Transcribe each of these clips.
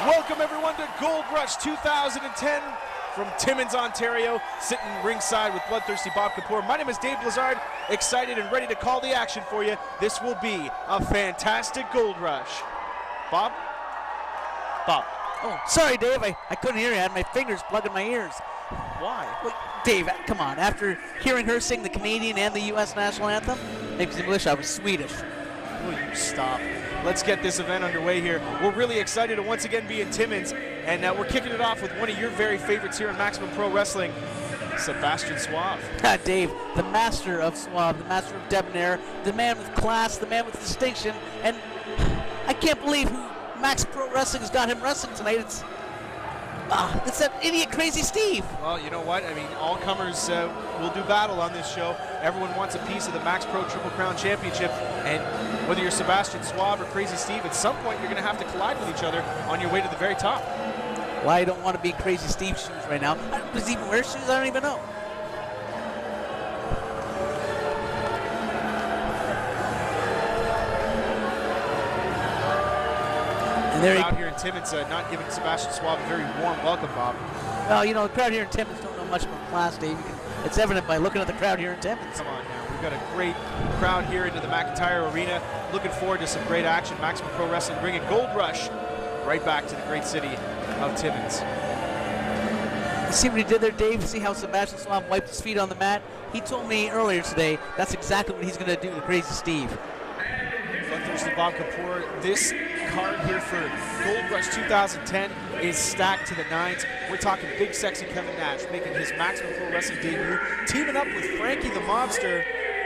Welcome everyone to Gold Rush 2010 from Timmins, Ontario, sitting ringside with bloodthirsty Bob Kapoor. My name is Dave Lazard, excited and ready to call the action for you. This will be a fantastic Gold Rush. Bob? Bob. Oh, sorry, Dave. I couldn't hear you. I had my fingers plugged in my ears. Why? Well, Dave, come on. After hearing her sing the Canadian and the U.S. national anthem, makes me wish I was Swedish. Will you stop? Let's get this event underway here. We're really excited to once again be in Timmins, and we're kicking it off with one of your very favorites here in Mxpw Pro Wrestling, Sebastian Suave. Dave, the master of suave, the master of debonair, the man with class, the man with distinction, and I can't believe who Max Pro Wrestling has got him wrestling tonight. It's that idiot Crazy Steve. Well, you know what? I mean, all comers will do battle on this show. Everyone wants a piece of the Max Pro Triple Crown Championship, and whether you're Sebastian Suave or Crazy Steve, at some point you're going to have to collide with each other on your way to the very top. Well, I don't want to be in Crazy Steve's shoes right now. Does he even wear shoes? I don't even know. And there out here in Timmins, not giving Sebastian Suave a very warm welcome, Bob. Well, you know, the crowd here in Timmins don't know much about class, Dave. It's evident by looking at the crowd here in Timmins. Come on now. We've got a great crowd here into the McIntyre Arena. Looking forward to some great action. Mxpw Pro Wrestling bringing Gold Rush right back to the great city of Timmins. You see what he did there, Dave? See how Sebastian Suave wiped his feet on the mat? He told me earlier today that's exactly what he's going to do to Crazy Steve. Bloodthirsty Bob Kapoor, this card here for Gold Rush 2010 is stacked to the nines. We're talking big sexy Kevin Nash making his Mxpw Pro Wrestling debut, teaming up with Frankie the Mobster.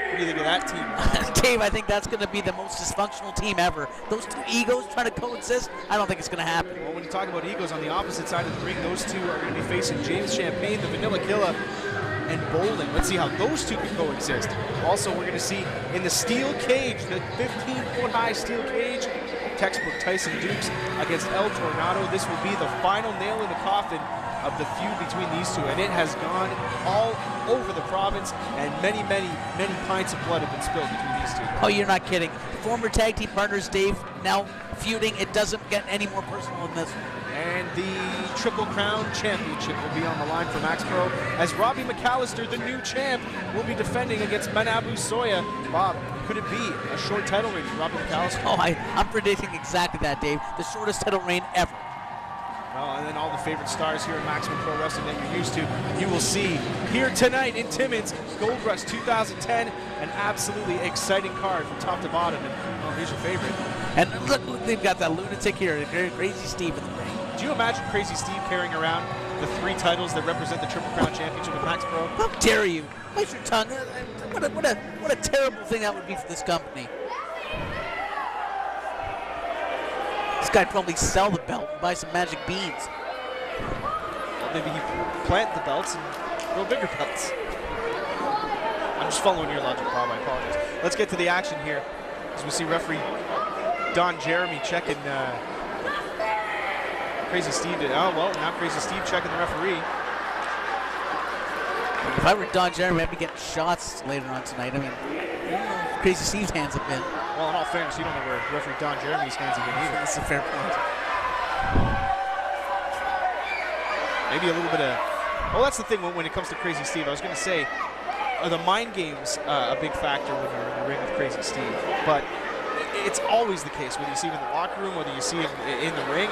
What do you think of that team? Dave, I think that's going to be the most dysfunctional team ever. Those two egos trying to coexist, I don't think it's going to happen. Well, when you talk about egos on the opposite side of the ring, those two are going to be facing James Champagne, the Vanilla Killer, and Bowling. Let's see how those two can coexist. Also, we're going to see in the steel cage, the 15-foot high steel cage, textbook Tyson Dukes against El Tornado. This will be the final nail in the coffin of the feud between these two, and it has gone all over the province, and many, many, many pints of blood have been spilled between these two. Oh, you're not kidding. Former tag team partners, Dave, now feuding. It doesn't get any more personal than this one. And the Triple Crown Championship will be on the line for Max Pro as Robbie McAllister, the new champ, will be defending against Manabu Soya. Bob, could it be a short title reign for Robbie McAllister? Oh, I'm predicting exactly that, Dave. The shortest title reign ever. Well, and then all the favorite stars here in Mxpw Pro Wrestling that you're used to, you will see here tonight in Timmins, Gold Rush 2010, an absolutely exciting card from top to bottom. And well, here's your favorite. And look, they've got that lunatic here, Crazy Steve in the ring. Do you imagine Crazy Steve carrying around the 3 titles that represent the Triple Crown Championship with Max Pro? How dare you? Bite your tongue. What a terrible thing that would be for this company. This guy'd probably sell the belt and buy some magic beans. Well, maybe he plant the belts and grow bigger belts. I'm just following your logic, Bob. I apologize. Let's get to the action here as we see referee Don Jeremy checking Crazy Steve. Oh, well, now Crazy Steve checking the referee. If I were Don Jeremy, I'd be getting shots later on tonight. I mean, I don't know if Crazy Steve's hands have been. Well, in all fairness, you don't know where referee Don Jeremy's hands have been either. That's a fair point. Maybe a little bit of... Well, that's the thing when it comes to Crazy Steve. I was going to say, are the mind games a big factor when you're in the ring with Crazy Steve? But it's always the case, whether you see him in the locker room, whether you see him in the ring.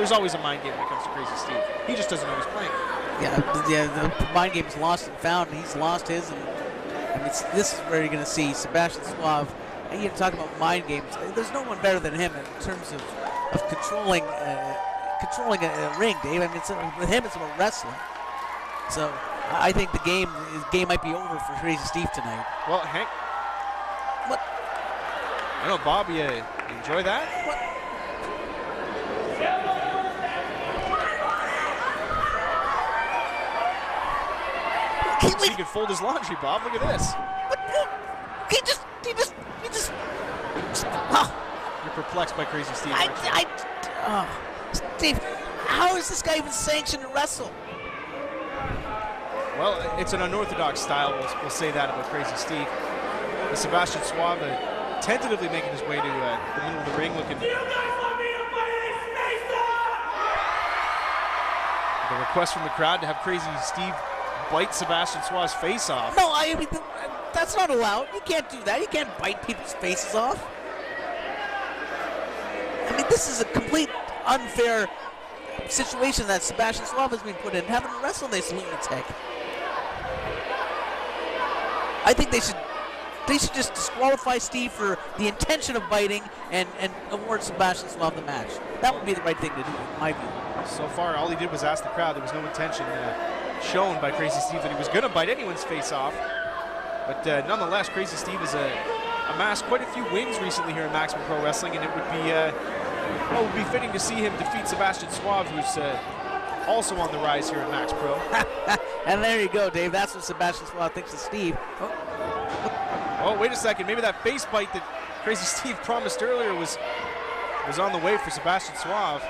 There's always a mind game when it comes to Crazy Steve. He just doesn't know he's playing. Yeah, the mind game's lost and found, and he's lost his. And I mean, this is where you're going to see Sebastian Suave. And you're talking about mind games. There's no one better than him in terms of controlling a ring, Dave. I mean, with him, it's about wrestling. So I think the game might be over for Crazy Steve tonight. Well, Hank. What? I know, Bob. Enjoy that? He can fold his laundry, Bob. Look at this. He just. You're perplexed by Crazy Steve. Steve, how is this guy even sanctioned to wrestle? Well, it's an unorthodox style. We'll say that about Crazy Steve. The Sebastian Suave tentatively making his way to the middle of the ring, looking. The request from the crowd to have Crazy Steve bite Sebastian Suave's face off. No, I mean, that's not allowed. You can't do that. You can't bite people's faces off. I mean, this is a complete unfair situation that Sebastian Suave has been put in, having to wrestle this lunatic. I think they should just disqualify Steve for the intention of biting and award Sebastian Suave the match. That would be the right thing to do, in my view. So far, all he did was ask the crowd. There was no intention shown by Crazy Steve that he was going to bite anyone's face off. But nonetheless, Crazy Steve has amassed quite a few wins recently here in Maximum Pro Wrestling, and it would be fitting to see him defeat Sebastian Suave, who's also on the rise here at Max Pro. And there you go, Dave. That's what Sebastian Suave thinks of Steve. Oh, wait a second. Maybe that face bite that Crazy Steve promised earlier was on the way for Sebastian Suave.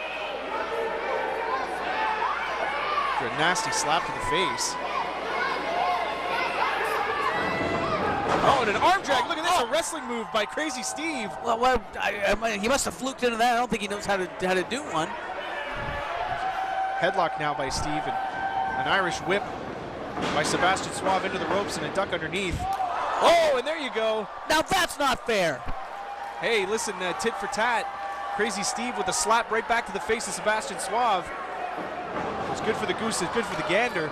For a nasty slap to the face. Oh, and an arm drag. Look at this, a wrestling move by Crazy Steve. Well, he must have fluked into that. I don't think he knows how to do one. Headlock now by Steve, and an Irish whip by Sebastian Suave into the ropes and a duck underneath. Oh, and there you go. Now that's not fair. Hey, listen, tit for tat. Crazy Steve with a slap right back to the face of Sebastian Suave. It's good for the goose, it's good for the gander.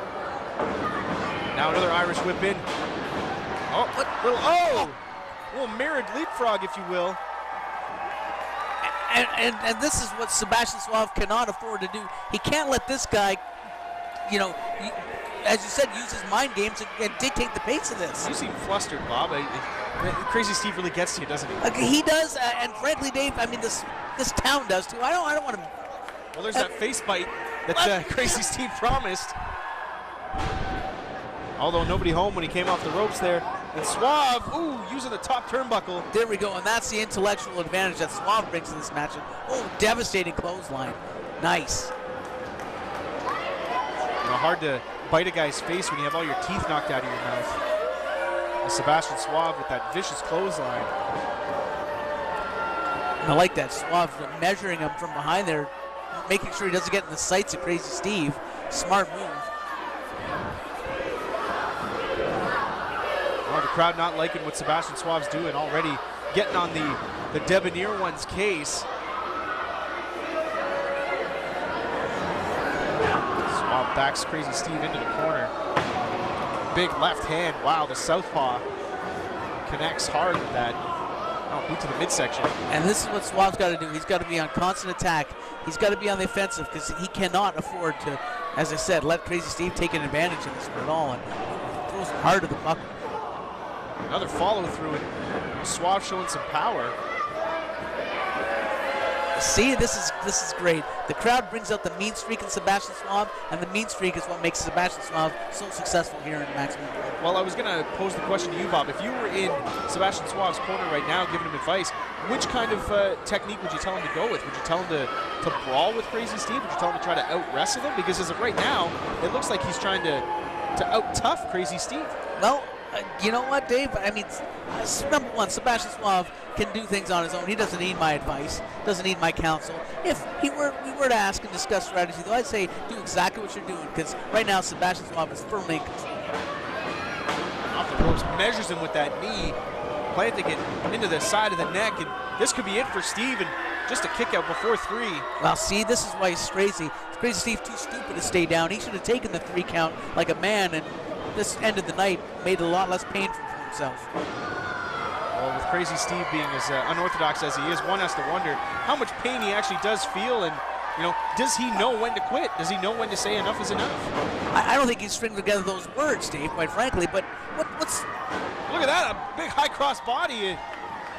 Now another Irish whip in. Oh, little mirrored leapfrog, if you will. And this is what Sebastian Suave cannot afford to do. He can't let this guy, as you said, use his mind games and dictate the pace of this. You seem flustered, Bob. Crazy Steve really gets to you, doesn't he? He does, and frankly, Dave, I mean, this town does too. I don't want to. Well, there's that face bite that Crazy Steve promised. Although nobody home when he came off the ropes there. And Suave, using the top turnbuckle. There we go, and that's the intellectual advantage that Suave brings to this match. Devastating clothesline. Nice. Hard to bite a guy's face when you have all your teeth knocked out of your mouth. And Sebastian Suave with that vicious clothesline. I like that. Suave measuring him from behind there, making sure he doesn't get in the sights of Crazy Steve. Smart move. Well, the crowd not liking what Sebastian Suave's doing, already getting on the debonair one's case. Suave backs Crazy Steve into the corner. Big left hand. Wow, the southpaw connects hard with that. Boot to the midsection. And this is what Suave's got to do. He's got to be on constant attack. He's got to be on the offensive because he cannot afford to, as I said, let Crazy Steve take an advantage of this at all. And throws him hard to the bucket. Another follow through, and Suave showing some power. See, this is great. The crowd brings out the mean streak in Sebastian Suave, and the mean streak is what makes Sebastian Suave so successful here in Maximum Pro. Well, I was going to pose the question to you, Bob. If you were in Sebastian Suave's corner right now giving him advice, which kind of technique would you tell him to go with? Would you tell him to brawl with Crazy Steve? Would you tell him to try to out-wrestle him? Because as of right now, it looks like he's trying to out-tough Crazy Steve. Well, you know what, Dave? I mean, number one, Sebastian Suave can do things on his own. He doesn't need my advice, doesn't need my counsel. If we were to ask and discuss strategy, though, I'd say do exactly what you're doing, because right now Sebastian Suave is firmly in control. Off the ropes, measures him with that knee, planting it into the side of the neck, and this could be it for Steve, and just a kick out before 3. Well, see, this is why he's crazy. Crazy Steve too stupid to stay down. He should have taken the 3 count like a man, and this end of the night made it a lot less painful for himself. Well, with Crazy Steve being as unorthodox as he is, one has to wonder how much pain he actually does feel, and does he know when to quit? Does he know when to say enough is enough? I don't think he's stringing together those words, Dave, quite frankly, but what's... Look at that, a big high cross body.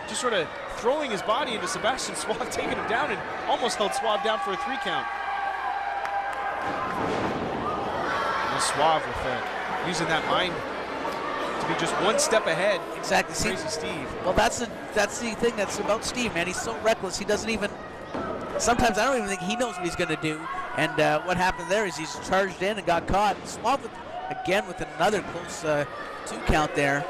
just sort of throwing his body into Sebastian Suave, taking him down, and almost held Suave down for a 3 count. And Suave with using that mind to be just one step ahead. Exactly. Crazy Steve. Well, that's the thing that's about Steve, man. He's so reckless. He doesn't even. Sometimes I don't even think he knows what he's going to do. And what happened there is he's charged in and got caught. Suave again with another close 2 count there.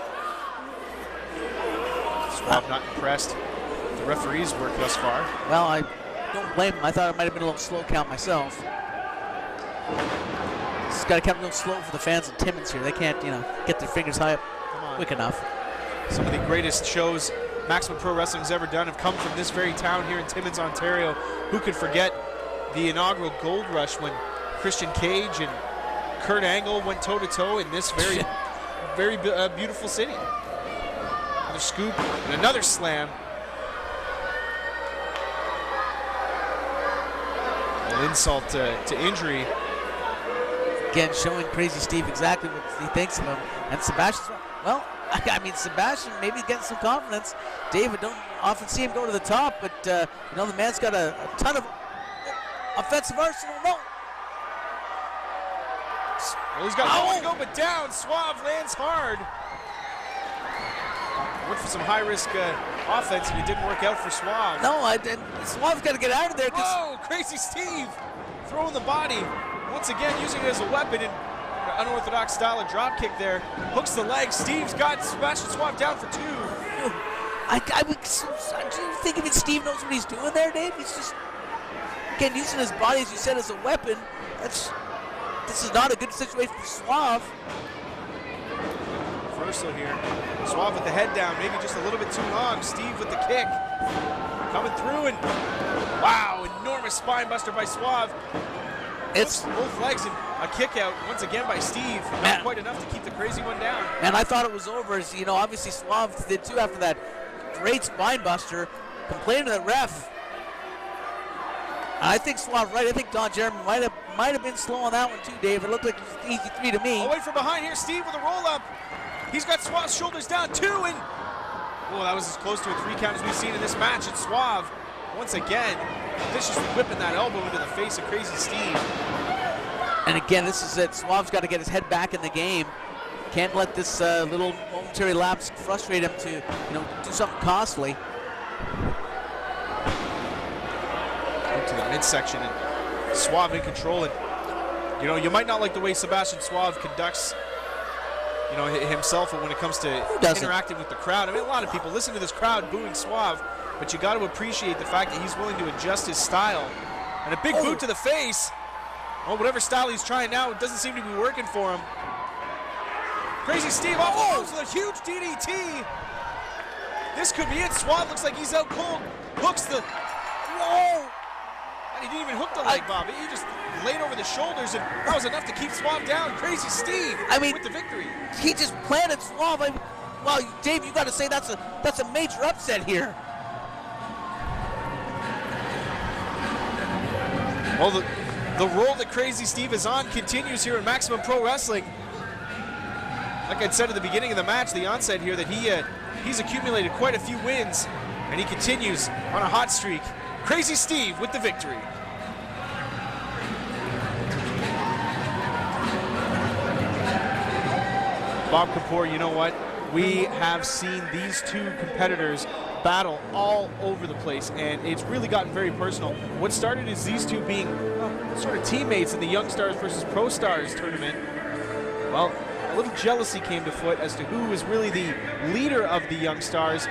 Suave not impressed with the referee's work thus far. Well, I don't blame him. I thought it might have been a little slow count myself. Just got to keep it a little slow for the fans of Timmins here. They can't, get their fingers high up quick enough. Some of the greatest shows Maximum Pro Wrestling has ever done have come from this very town here in Timmins, Ontario. Who could forget the inaugural Gold Rush when Christian Cage and Kurt Angle went toe-to-toe in this very beautiful city. Another scoop and another slam. An insult to injury. Again, showing Crazy Steve exactly what he thinks of him. And Sebastian, well, I mean, Sebastian maybe getting some confidence. David, don't often see him go to the top, but the man's got a ton of offensive arsenal. No. Well, he's got nowhere to go but down. Suave lands hard. Went for some high-risk offense, and it didn't work out for Suave. No, Suave's got to get out of there. Whoa, Crazy Steve throwing the body. Once again, using it as a weapon in an unorthodox style of drop kick there. Hooks the leg. Steve's got Sebastian Suave down for 2. Do you think even Steve knows what he's doing there, Dave? He's just, again, using his body, as you said, as a weapon. This is not a good situation for Suave. Reversal here. Suave with the head down, maybe just a little bit too long. Steve with the kick. Coming through, and wow, enormous spine buster by Suave. It's both legs and a kick out once again by Steve. Not quite enough to keep the crazy one down. And I thought it was over. As obviously Suave did too after that great spine buster. Complaining to the ref. I think Suave right. I think Don Jeremy might have been slow on that one too, Dave. It looked like it was an easy 3 to me. Away from behind here, Steve with a roll up. He's got Suave's shoulders down 2, and well, that was as close to a 3 count as we've seen in this match. And Suave, once again, viciously whipping that elbow into the face of Crazy Steve. And again, this is it. Suave's got to get his head back in the game. Can't let this little momentary lapse frustrate him to, do something costly. To the midsection, and Suave in control. And you might not like the way Sebastian Suave conducts, himself when it comes to interacting with the crowd. I mean, a lot of people listen to this crowd booing Suave, but you got to appreciate the fact that he's willing to adjust his style. And a big boot to the face. Well, whatever style he's trying now, it doesn't seem to be working for him. Crazy Steve off the ropes with a huge DDT. This could be it. Suave looks like he's out cold. Hooks the... Whoa! And he didn't even hook the leg, Bob. He just laid over the shoulders, and that was enough to keep Suave down. Crazy Steve with the victory. He just planted Suave. Well, Dave, you got to say that's a major upset here. Well, the role that Crazy Steve is on continues here in Maximum Pro Wrestling. Like I'd said at the beginning of the match, the onset here, that he's accumulated quite a few wins, and he continues on a hot streak. Crazy Steve with the victory. Bob Kapoor, you know what? We have seen these 2 competitors battle all over the place, and it's really gotten very personal. What started as these 2 being sort of teammates in the Young Stars versus Pro Stars tournament, well, a little jealousy came to foot as to who is really the leader of the Young Stars.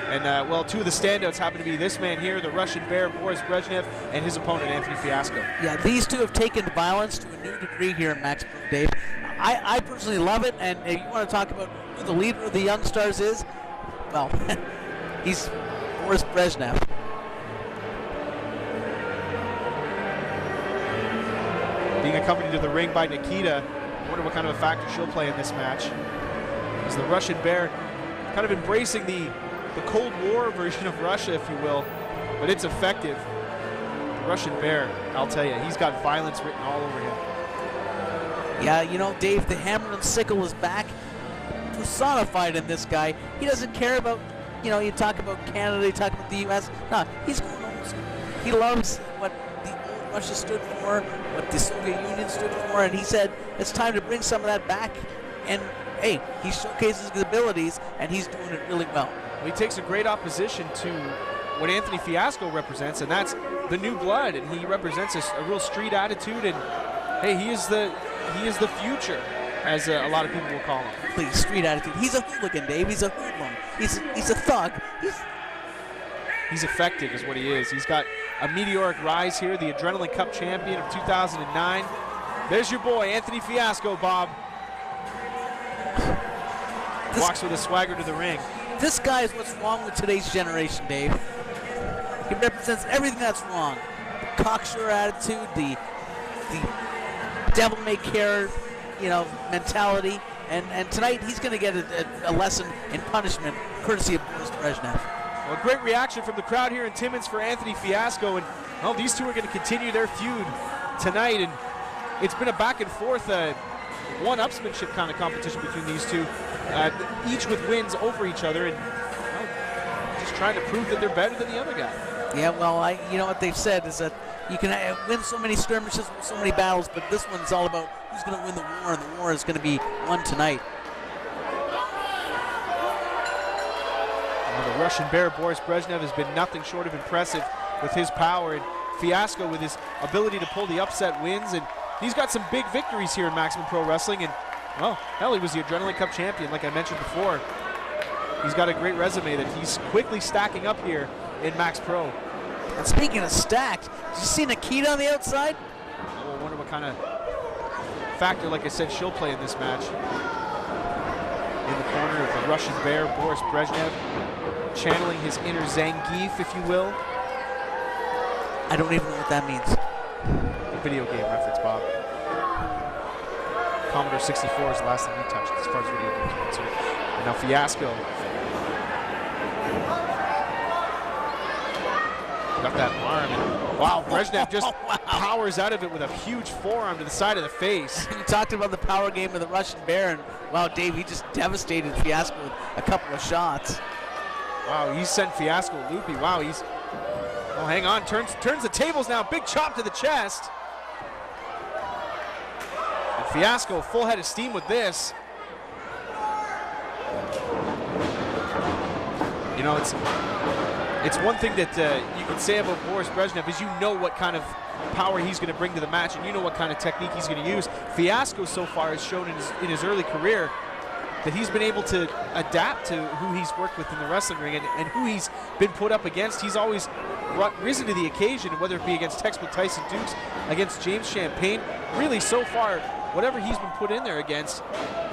And, well, 2 of the standouts happen to be this man here, the Russian Bear, Boris Brezhnev, and his opponent, Anthony Fiasco. Yeah, these 2 have taken violence to a new degree here in Max Pro, Dave. I personally love it, and if you want to talk about who the leader of the Young Stars is, well, he's Boris Brezhnev. Being accompanied to the ring by Nikita, I wonder what kind of a factor she'll play in this match. As the Russian Bear kind of embracing the Cold War version of Russia, if you will, but it's effective. The Russian Bear, I'll tell you, he's got violence written all over him. Yeah, Dave, the hammer and sickle is back, personified in this guy. He doesn't care about you know, you talk about Canada, you talk about the U.S. No, he's going old school. He loves what the old Russia stood for, what the Soviet Union stood for, and he said it's time to bring some of that back. And hey, he showcases his abilities, and he's doing it really well. He takes a great opposition to what Anthony Fiasco represents, and that's the new blood, and he represents a real street attitude, and hey, he is the future, as a lot of people will call him. Please, street attitude. He's a hooligan, Dave. He's a hoodlum. He's a thug. He's effective is what he is. He's got a meteoric rise here, the Adrenaline Cup champion of 2009. There's your boy, Anthony Fiasco, Bob. Walks with a swagger to the ring. This guy is what's wrong with today's generation, Dave. He represents everything that's wrong. The cocksure attitude, the devil-may-care, you know, mentality. And tonight he's going to get a lesson in punishment, courtesy of Boris Brezhnev. Well, great reaction from the crowd here in Timmins for Anthony Fiasco, and well, these two are going to continue their feud tonight, and it's been a back and forth, one-upsmanship kind of competition between these two, each with wins over each other, and well, just trying to prove that they're better than the other guy. Yeah, well, you know what they've said is that you can win so many skirmishes, so many battles, but this one's all about who's going to win the war, and the war is going to be won tonight. Well, the Russian Bear, Boris Brezhnev, has been nothing short of impressive with his power, and Fiasco with his ability to pull the upset wins, and he's got some big victories here in Maximum Pro Wrestling, and well, hell, he was the Adrenaline Cup champion, like I mentioned before. He's got a great resume that he's quickly stacking up here in Max Pro. And speaking of stacked, did you see Nikita on the outside? Oh, I wonder what kind of factor, like I said, she'll play in this match. In the corner of the Russian Bear, Boris Brezhnev, channeling his inner Zangief, if you will. I don't even know what that means. A video game reference, Bob. Commodore 64 is the last thing we touched as far as video games are concerned. And now Fiasco got that arm, and wow, Brezhnev just powers out of it with a huge forearm to the side of the face. You talked about the power game of the Russian Bear, and wow, Dave, he just devastated Fiasco with a couple of shots. Wow, he sent Fiasco loopy. Wow, he's, oh, hang on, turns the tables now, big chop to the chest. And Fiasco full head of steam with this. You know, it's one thing that you can say about Boris Brezhnev is you know what kind of power he's going to bring to the match, and you know what kind of technique he's going to use. Fiasco so far has shown in his early career that he's been able to adapt to who he's worked with in the wrestling ring and who he's been put up against. He's always risen to the occasion, whether it be against textbook Tyson Dukes, against James Champagne. Really, so far, whatever he's been put in there against,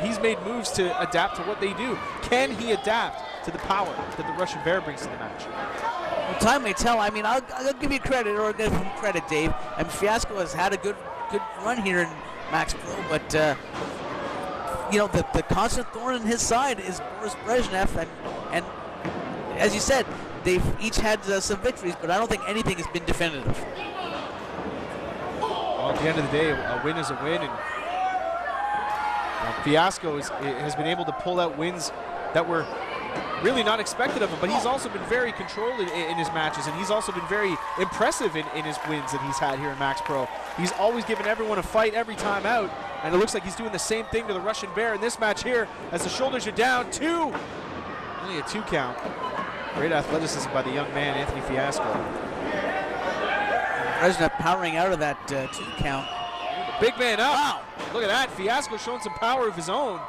he's made moves to adapt to what they do. Can he adapt to the power that the Russian Bear brings to the match? Well, time may tell. I mean, I'll give you credit, or give him credit, Dave. I mean, Fiasco has had a good run here in Max Pro, but you know, the constant thorn in his side is Boris Brezhnev, and as you said, they've each had some victories, but I don't think anything has been definitive. Well, at the end of the day, a win is a win, and Fiasco has been able to pull out wins that were really not expected of him, but he's also been very controlled in his matches, and he's also been very impressive in his wins that he's had here in Max Pro. He's always given everyone a fight every time out, and it looks like he's doing the same thing to the Russian Bear in this match here as the shoulders are down. Only a 2 count. Great athleticism by the young man, Anthony Fiasco. Brezhnev powering out of that 2 count. Big man up. Wow. Look at that. Fiasco showing some power of his own.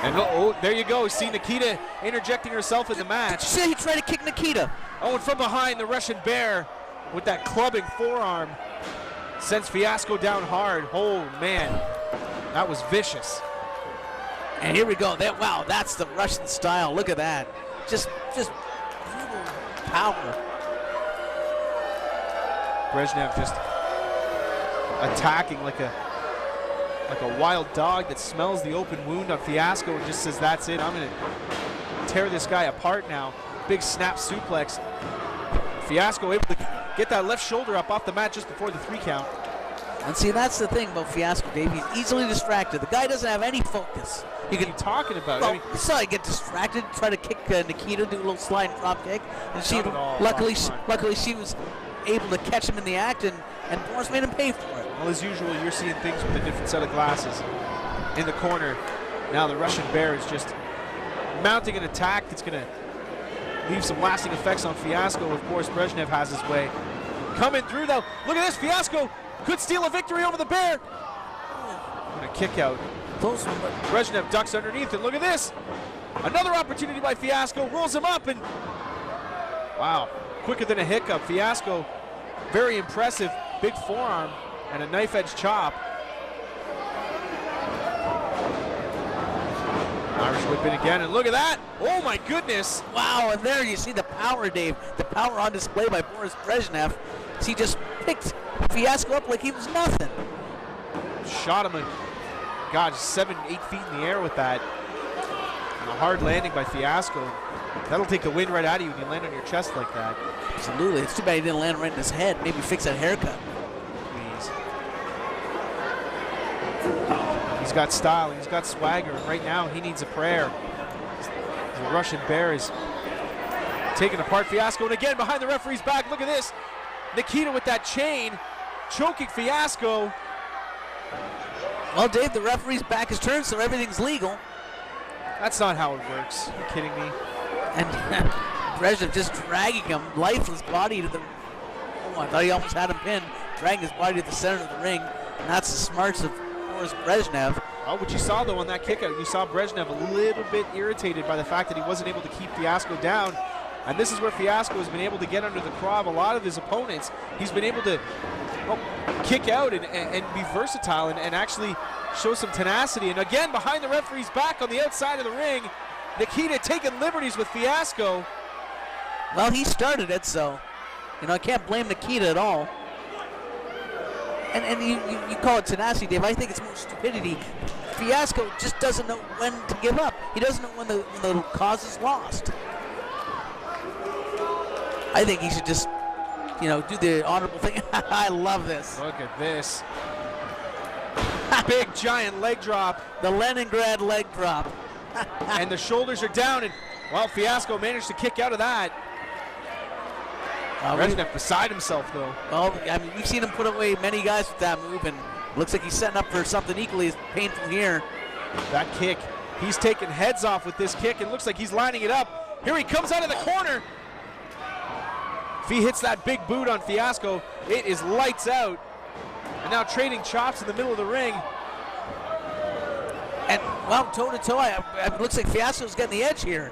And oh, there you go. See Nikita interjecting herself in the match. Did you say he tried to kick Nikita? Oh, and from behind, the Russian Bear with that clubbing forearm sends Fiasco down hard. Oh, man. That was vicious. And here we go. Wow, that's the Russian style. Look at that. Just brutal power. Brezhnev just attacking like a wild dog that smells the open wound on Fiasco and just says, that's it, I'm going to tear this guy apart now. Big snap suplex. Fiasco able to get that left shoulder up off the mat just before the 3 count. And see, that's the thing about Fiasco, Dave. He's easily distracted. The guy doesn't have any focus. You can talking about. Well, I mean, you saw he get distracted, try to kick Nikita, do a little slide and drop kick, and she, luckily she was able to catch him in the act, and Boris made him pay for it. well, as usual, you're seeing things with a different set of glasses. In the corner, now the Russian Bear is just mounting an attack that's going to leave some lasting effects on Fiasco if Boris Brezhnev has his way. Coming through though, look at this, Fiasco could steal a victory over the Bear. And a kick out. Close one, but Brezhnev ducks underneath, and look at this. Another opportunity by Fiasco, rolls him up, and wow, quicker than a hiccup. Fiasco, very impressive, big forearm and a knife edge chop. Irish whip in again, and look at that. Oh my goodness. wow, and there you see the power, Dave. The power on display by Boris Brezhnev. He just picked Fiasco up like he was nothing. Shot him, God, 7-8 feet in the air with that. And a hard landing by Fiasco. That'll take the wind right out of you when you land on your chest like that. Absolutely. It's too bad he didn't land right in his head. Maybe fix that haircut. Please. He's got style, he's got swagger, and right now he needs a prayer. The Russian Bear is taking apart Fiasco, and again behind the referee's back. Look at this. Nikita with that chain, choking Fiasco. Well, Dave, the referee's back is turned, so everything's legal. That's not how it works. Are you kidding me? And Brezhnev just dragging him, lifeless body to the... Oh, I thought he almost had him pinned, dragging his body to the center of the ring. And that's the smarts of Boris Brezhnev. Oh, what you saw, though, on that kick out, you saw Brezhnev a little bit irritated by the fact that he wasn't able to keep Fiasco down. And this is where Fiasco has been able to get under the craw of a lot of his opponents. He's been able to kick out and be versatile and actually show some tenacity. And again, behind the referee's back on the outside of the ring, Nikita taking liberties with Fiasco. Well, he started it, so, you know, I can't blame Nikita at all. And you call it tenacity, Dave. I think it's more stupidity. Fiasco just doesn't know when to give up. He doesn't know when the cause is lost. I think he should just, you know, do the honorable thing. I love this. Look at this. Big giant leg drop. The Leningrad leg drop. And the shoulders are down, and well, Fiasco managed to kick out of that. Brezhnev beside himself, though. Well, I mean, we've seen him put away many guys with that move, and looks like he's setting up for something equally as painful here. That kick, he's taking heads off with this kick, and looks like he's lining it up. Here he comes out of the corner. If he hits that big boot on Fiasco, it is lights out. And now trading chops in the middle of the ring. And, well, toe-to-toe, it looks like Fiasco's getting the edge here.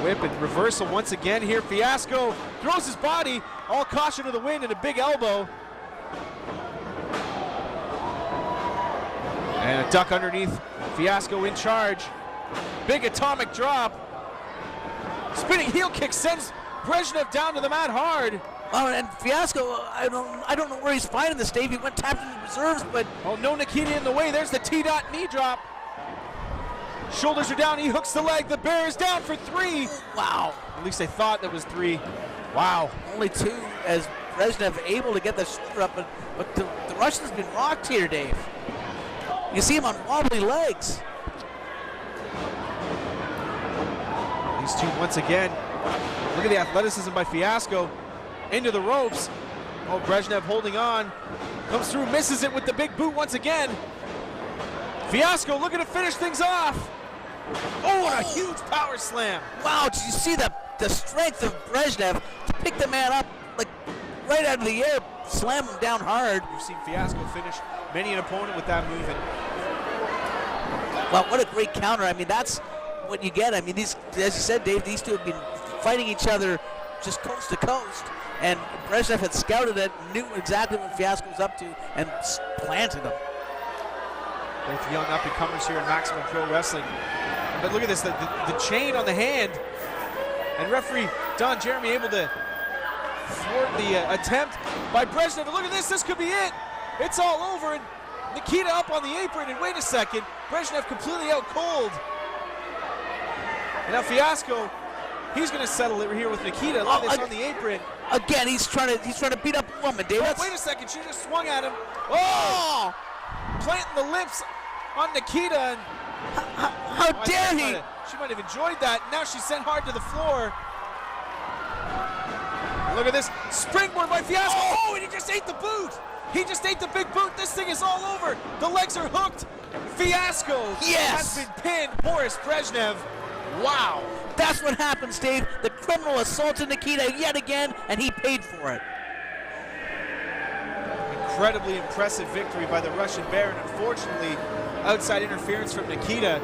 Whip and reversal once again here. Fiasco throws his body, all caution to the wind, and a big elbow. And a duck underneath. Fiasco in charge. Big atomic drop. Spinning heel kick sends Brezhnev down to the mat hard. Oh, and Fiasco, I don't know where he's finding this, Dave. He went tapped in the reserves, but... Oh, no Nikita in the way. There's the T-dot knee drop. Shoulders are down. He hooks the leg. The Bear is down for 3. Wow. At least they thought that was 3. Wow. Only 2 as Brezhnev able to get the shoulder up, but the Russian's been rocked here, Dave. You see him on wobbly legs. These two once again. Look at the athleticism by Fiasco. Into the ropes. Oh, Brezhnev holding on. Comes through, misses it with the big boot once again. Fiasco looking to finish things off. Oh, and a huge power slam. Wow, did you see the strength of Brezhnev to pick the man up like right out of the air, slam him down hard. You've seen Fiasco finish many an opponent with that move. Well, what a great counter. I mean, that's what you get. I mean, these, as you said, Dave, these two have been fighting each other just coast to coast. And Brezhnev had scouted it, knew exactly what Fiasco was up to, and planted him. Both young up-and-comers here in Maximum Pro Wrestling. But look at this, the chain on the hand. And referee Don Jeremy able to thwart the attempt by Brezhnev. Look at this could be it. It's all over, and Nikita up on the apron, and wait a second, Brezhnev completely out cold. And now Fiasco, he's gonna settle it here with Nikita. Look at this on the apron. Again, he's trying to beat up a woman, Dave. Oh, wait a second, she just swung at him. Oh! Planting the lips on Nikita. And how dare he? She might have enjoyed that. Now she's sent hard to the floor. Look at this springboard by Fiasco. Oh, and he just ate the boot. He just ate the big boot. This thing is all over. The legs are hooked. Fiasco has been pinned. Boris Brezhnev. Wow. That's what happens, Dave. The criminal assaulted Nikita yet again, and he paid for it. Incredibly impressive victory by the Russian Baron. Unfortunately, outside interference from Nikita,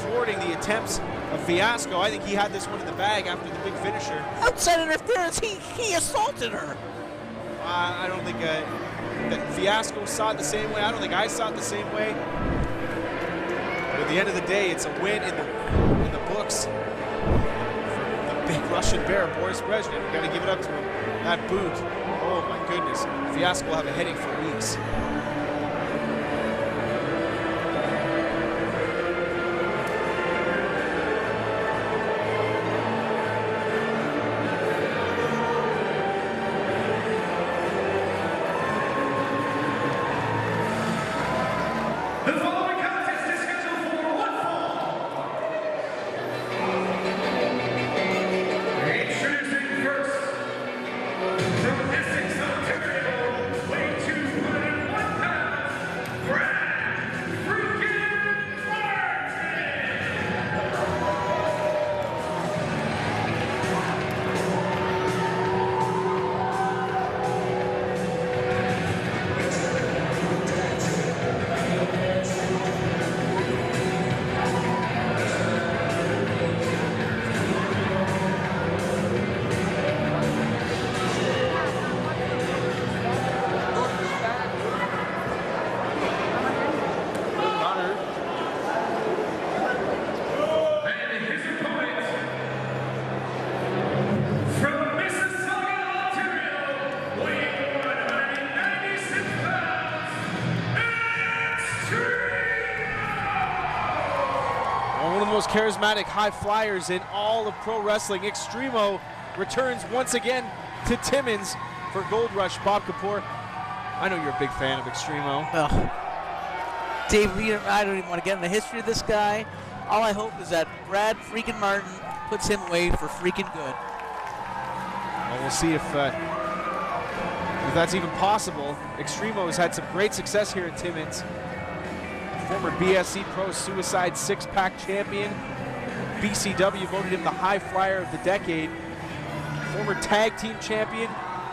thwarting the attempts of Fiasco. I think he had this one in the bag after the big finisher. Outside interference, he assaulted her. I don't think that Fiasco saw it the same way. I don't think I saw it the same way. But at the end of the day, it's a win in the books for the big Russian bear, Boris Brezhnev. We've got to give it up to him. That boot. Oh my goodness. Fiasco will have a headache for weeks. One of the most charismatic high flyers in all of pro wrestling. Mxpw returns once again to Timmins for Gold Rush. Bob Kapoor, I know you're a big fan of Mxpw. Oh. Dave, I don't even want to get in the history of this guy. All I hope is that Brad freaking Martin puts him away for freaking good. Well, we'll see if that's even possible. Mxpw has had some great success here in Timmins. Former BSC Pro Suicide six-pack champion. BCW voted him the high flyer of the decade. Former tag team champion.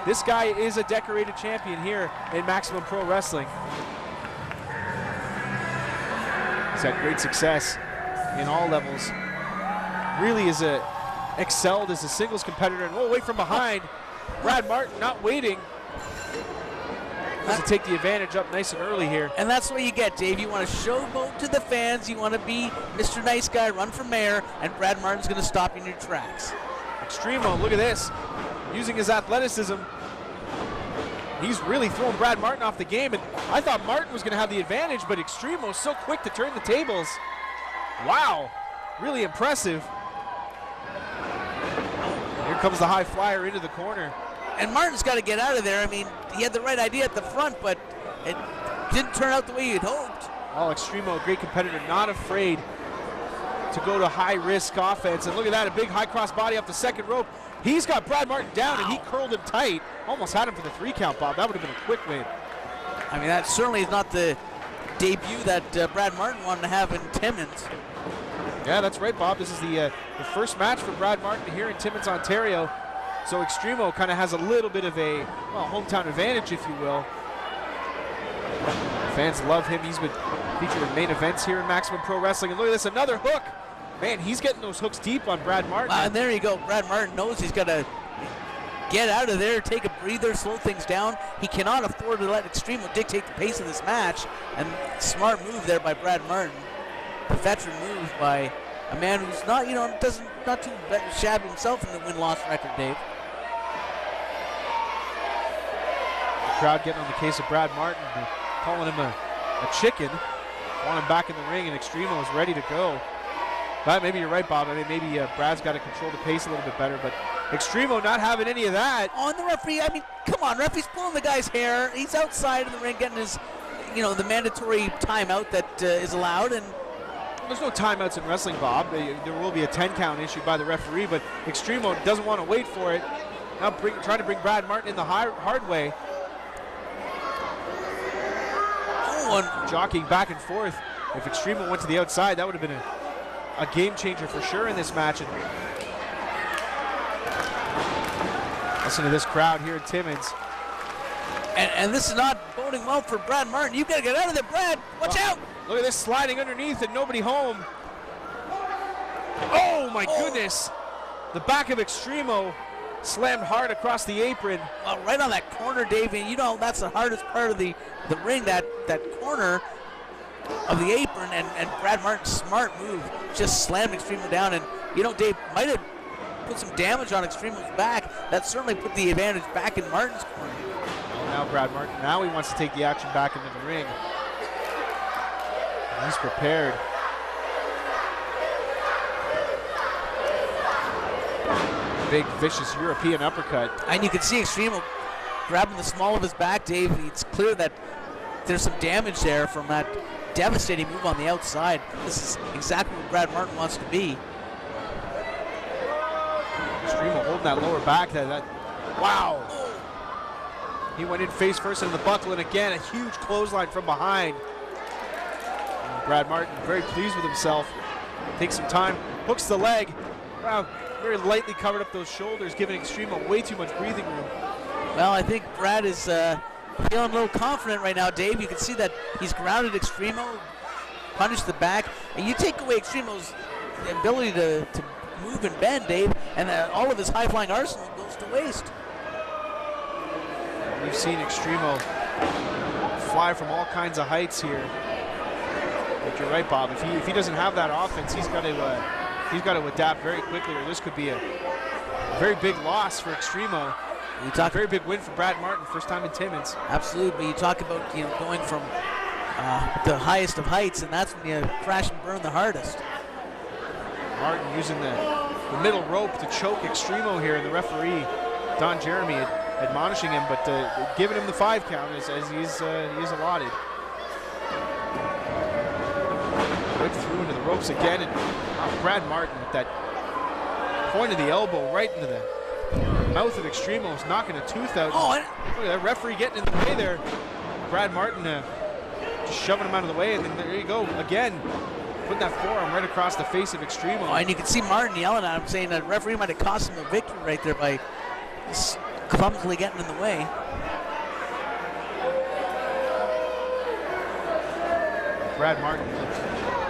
This guy is a decorated champion here in Maximum Pro Wrestling. He's had great success in all levels. Really excelled as a singles competitor. And away from behind, Brad Martin not waiting. To take the advantage up nice and early here. And that's what you get, Dave. You want to showboat to the fans. You want to be Mr. Nice Guy, run for mayor, and Brad Martin's going to stop you in your tracks. Mxpw, look at this. Using his athleticism, he's really throwing Brad Martin off the game. And I thought Martin was going to have the advantage, but Mxpw was so quick to turn the tables. Wow, really impressive. Here comes the high flyer into the corner. And Martin's got to get out of there. I mean, he had the right idea at the front, but it didn't turn out the way you'd hoped. Oh, Mxpw, a great competitor, not afraid to go to high-risk offense. And look at that, a big high cross body up the second rope. He's got Brad Martin down, and he curled him tight. Almost had him for the 3 count, Bob. That would have been a quick win. I mean, that certainly is not the debut that Brad Martin wanted to have in Timmins. Yeah, that's right, Bob. This is the first match for Brad Martin here in Timmins, Ontario. So Mxpw kind of has a little bit of a hometown advantage, if you will. Fans love him. He's been featured in main events here in Maximum Pro Wrestling. And look at this, another hook. Man, he's getting those hooks deep on Brad Martin. And there you go. Brad Martin knows he's got to get out of there, take a breather, slow things down. He cannot afford to let Mxpw dictate the pace of this match. And smart move there by Brad Martin. A veteran move by a man who's not, not too shabby himself in the win-loss record, Dave. Crowd getting on the case of Brad Martin, calling him a chicken. Want him back in the ring, and Mxpw is ready to go. But maybe you're right, Bob. I mean, maybe Brad's got to control the pace a little bit better, but Extremo not having any of that. On the referee, I mean, come on, referee's pulling the guy's hair. He's outside of the ring getting his, the mandatory timeout that is allowed. And there's no timeouts in wrestling, Bob. There will be a 10 count issued by the referee, but Extremo doesn't want to wait for it. Now trying to bring Brad Martin in the hard way. Jockeying back and forth. If Extremo went to the outside, that would have been a game changer for sure in this match. And listen to this crowd here at Timmins. And this is not boding well for Brad Martin. You've got to get out of there, Brad. Watch out. Look at this sliding underneath and nobody home. Oh my goodness. The back of Extremo slammed hard across the apron. Well, right on that corner, Dave. And that's the hardest part of the ring, that corner of the apron. And Brad Martin's smart move just slammed Extremo down. And, Dave might have put some damage on Extremo's back. That certainly put the advantage back in Martin's corner. Now Brad Martin, now he wants to take the action back into the ring. He's prepared. Big, vicious European uppercut. And you can see Extremo grabbing the small of his back, Dave. It's clear that there's some damage there from that devastating move on the outside. This is exactly what Brad Martin wants to be. Extremo holding that lower back. Wow. He went in face first into the buckle, and again, a huge clothesline from behind. And Brad Martin very pleased with himself. Takes some time, hooks the leg. Wow, very lightly covered up those shoulders, giving Extremo way too much breathing room. Well, I think Brad is feeling a little confident right now, Dave. You can see that he's grounded Extremo, punished the back, and you take away Extremo's ability to move and bend, Dave, and all of his high-flying arsenal goes to waste. We've seen Extremo fly from all kinds of heights here. But you're right, Bob. If he doesn't have that offense, he's got to adapt very quickly, or this could be a very big loss for Extremo. You talk a very big win for Brad Martin, first time in Timmins. Absolutely. You talk about going from the highest of heights, and that's when you crash and burn the hardest. Martin using the middle rope to choke Extremo here, and the referee Don Jeremy admonishing him, but giving him the 5 count as he is allotted. Right through into the ropes again, and Brad Martin with that point of the elbow right into the mouth of Extremo, is knocking a tooth out. Oh, look at that referee getting in the way there. Brad Martin just shoving him out of the way, and then there you go again, putting that forearm right across the face of Extremo. Oh, and you can see Martin yelling at him, saying that referee might have cost him a victory right there by clumsily getting in the way. Brad Martin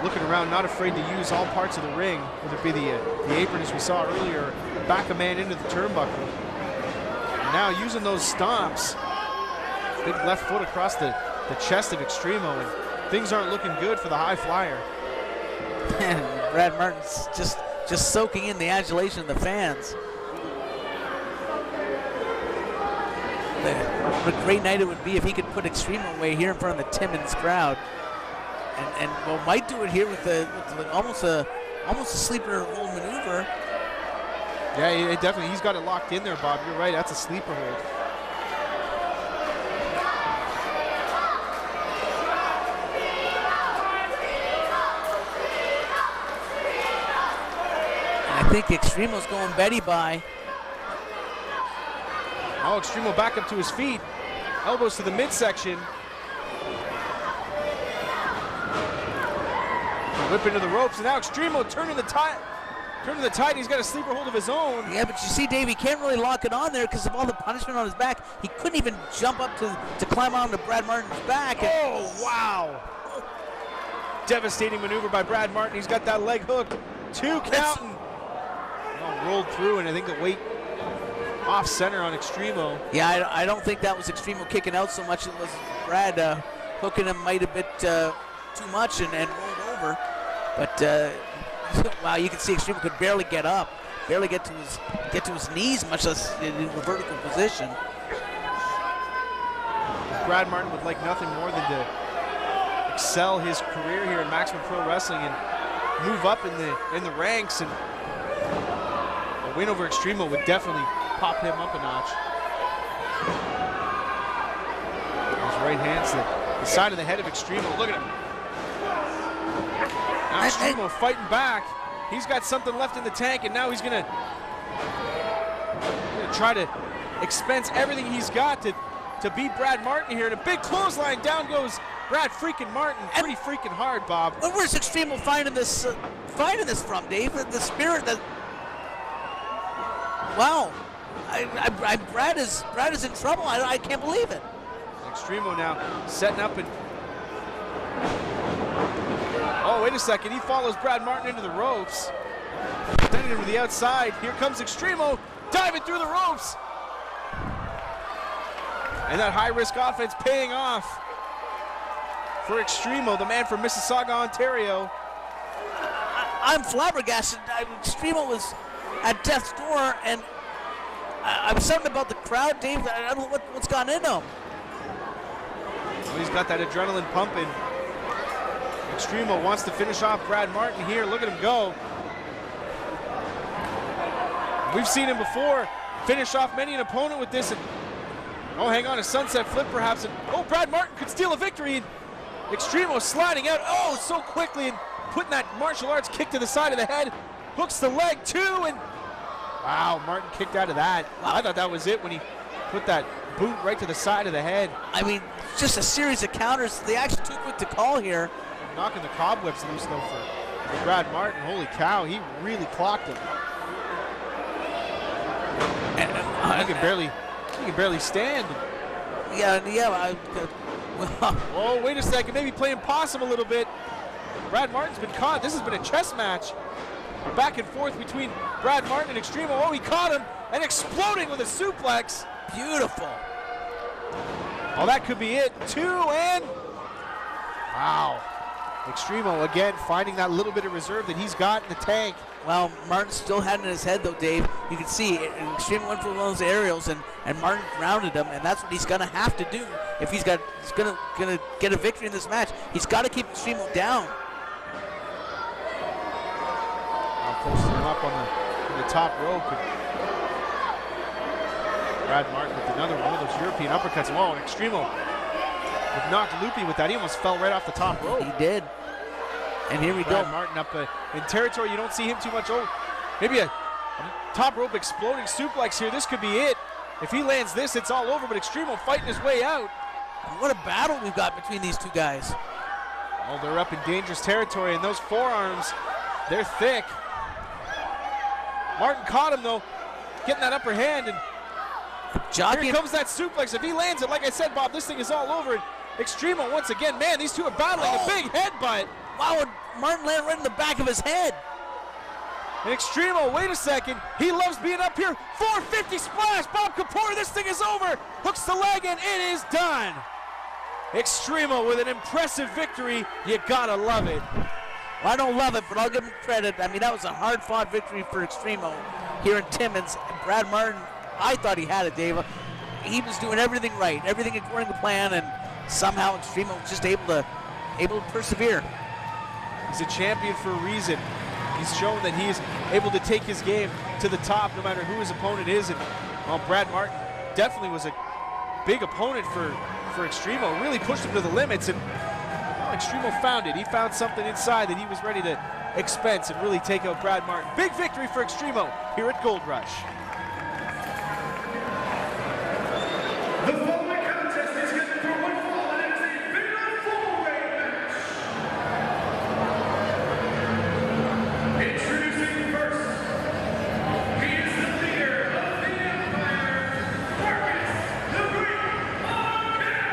looking around, not afraid to use all parts of the ring, whether it be the apron as we saw earlier, back a man into the turnbuckle. And now using those stomps, big left foot across the chest of Extremo, and things aren't looking good for the high flyer. Brad Martin's just soaking in the adulation of the fans. What a great night it would be if he could put Extremo away here in front of the Timmins crowd, and well, might do it here with almost a sleeper hold maneuver. Yeah, definitely. He's got it locked in there, Bob. You're right. That's a sleeper hold. And I think Extremo's going Betty by. Oh, Extremo back up to his feet. Elbows to the midsection. Whip into the ropes, and now Extremo turning the tide. He's got a sleeper hold of his own. Yeah, but you see, Dave, he can't really lock it on there because of all the punishment on his back. He couldn't even jump up to climb onto Brad Martin's back. Oh, wow. Devastating maneuver by Brad Martin. He's got that leg hooked. 2 counting. Rolled through, and I think the weight off center on Extremo. Yeah, I don't think that was Extremo kicking out so much. It was Brad hooking him might a bit too much and rolled over. But wow, you can see Extremo could barely get up, barely get to his knees, much less in a vertical position. Brad Martin would like nothing more than to excel his career here in Mxpw Pro Wrestling and move up in the ranks. And A win over Extremo would definitely pop him up a notch. His right hand's the side of the head of Extremo. Look at him. Now Extremo fighting back. He's got something left in the tank, and now he's gonna try to expense everything he's got to beat Brad Martin here. And a big clothesline, down goes Brad freaking Martin. Pretty freaking hard, Bob. Well, where's Extremo finding this from, Dave? The spirit that. Wow, Brad is in trouble. I can't believe it. Extremo now setting up and. Oh, wait a second. He follows Brad Martin into the ropes. Sending him to the outside. Here comes Extremo diving through the ropes. And that high-risk offense paying off for Extremo, the man from Mississauga, Ontario. I'm flabbergasted. Extremo was at death's door, and I'm something about the crowd, Dave. I don't know what's gone into him. Well, he's got that adrenaline pumping. Extremo wants to finish off Brad Martin here. Look at him go. We've seen him before finish off many an opponent with this. And, oh, hang on, a sunset flip perhaps. And, oh, Brad Martin could steal a victory. And Extremo sliding out, oh, so quickly, and putting that martial arts kick to the side of the head. Hooks the leg too, and wow, Martin kicked out of that. I thought that was it when he put that boot right to the side of the head. I mean, just a series of counters. They actually too quick to call here. Knocking the cobwebs loose though for Brad Martin. Holy cow, he really clocked him. He can barely stand. Yeah. Oh, wait a second, maybe playing possum a little bit. Brad Martin's been caught. This has been a chess match. Back and forth between Brad Martin and Extremo. Oh, he caught him and exploding with a suplex. Beautiful. Oh, that could be it. 2 and wow. Extremo again finding that little bit of reserve that he's got in the tank. Well, Martin still had it in his head though, Dave. You can see Extremo went for one of those aerials and Martin grounded him, and that's what he's gonna have to do if he's gonna get a victory in this match. He's got to keep Extremo down. Posting him up on the top rope. And Brad Martin with another one of those European uppercuts. Whoa, and Extremo was knocked loopy with that. He almost fell right off the top rope. He did. And here we Brad go. Martin up in territory you don't see him too much. Oh, maybe a top rope exploding suplex here. This could be it. If he lands this, it's all over, but Extremo fighting his way out. What a battle we've got between these two guys. Oh, they're up in dangerous territory, and those forearms, they're thick. Martin caught him, though, getting that upper hand, and here comes that suplex. If he lands it, like I said, Bob, this thing is all over. Extremo once again. Man, these two are battling. A big headbutt. Wow, and Martin landed right in the back of his head. And Extremo, wait a second. He loves being up here. 450 splash. Bob Kapoor, this thing is over. Hooks the leg, and it is done. Extremo with an impressive victory. You gotta love it. Well, I don't love it, but I'll give him credit. I mean, that was a hard-fought victory for Extremo here in Timmins. Brad Martin, I thought he had it, Dave. He was doing everything right, everything according to plan, and somehow Extremo was just able to persevere. He's a champion for a reason. He's shown that he's able to take his game to the top no matter who his opponent is. And well, Brad Martin definitely was a big opponent for Extremo. Really pushed him to the limits, and Extremo found it. He found something inside that he was ready to expense and really take out Brad Martin. Big victory for Extremo here at Gold Rush. The following contest is scheduled for one fall, and it is a fatal four-way match. Introducing first, he is the leader of the Empire, Marcus the Great Marquez.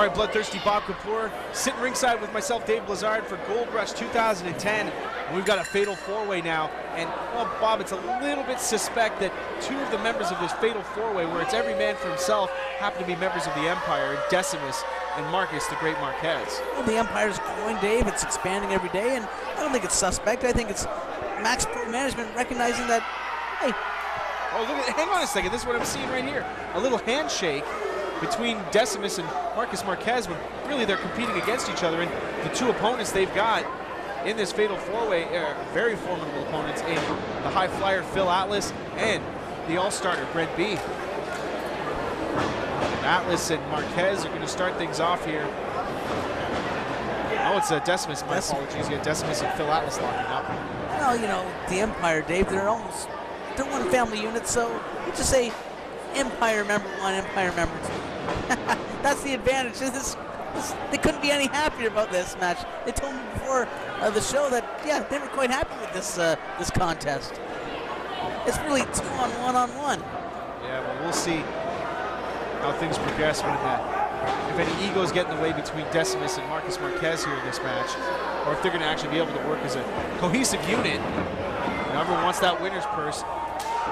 All right, bloodthirsty Bob Kapoor sitting ringside with myself, Dave Blizzard, for Gold Rush 2010. And we've got a fatal four-way now. And, well, Bob, it's a little bit suspect that two of the members of this fatal four-way, where it's every man for himself, happen to be members of the Empire, Decimus and Marcus, the Great Marquez. Well, the Empire's growing, Dave. It's expanding every day, and I don't think it's suspect. I think it's Mxpw management recognizing that, hey. Oh, look at, hang on a second. This is what I'm seeing right here. A little handshake between Decimus and Marcus Marquez, when really they're competing against each other. And the two opponents they've got in this fatal four-way are very formidable opponents in the high flyer Phil Atlas and the all-starter Brent B. Atlas and Marquez are going to start things off here. Oh, it's Decimus. My apologies. Yeah, Decimus and Phil Atlas locking up. Well, you know, the Empire, Dave, they're one family unit, so you just say Empire member 1, Empire member 2. That's the advantage. They couldn't be any happier about this match. They told me before the show that, yeah, they were quite happy with this contest. It's really 2 on 1 on 1. Yeah, well, we'll see how things progress when if any egos get in the way between Decimus and Marcus Marquez here in this match, or if they're going to actually be able to work as a cohesive unit. And everyone wants that winner's purse.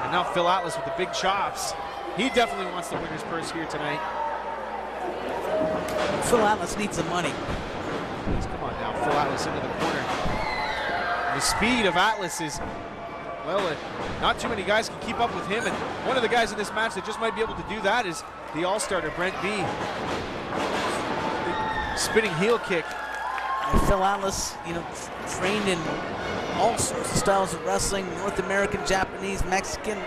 And now Phil Atlas with the big chops. He definitely wants the winner's purse here tonight. Phil Atlas needs the money. Come on now, Phil Atlas into the corner. The speed of Atlas is, well, not too many guys can keep up with him. And one of the guys in this match that just might be able to do that is the all-starter, Brent B. Spinning heel kick. And Phil Atlas, you know, trained in all sorts of styles of wrestling, North American, Japanese, Mexican.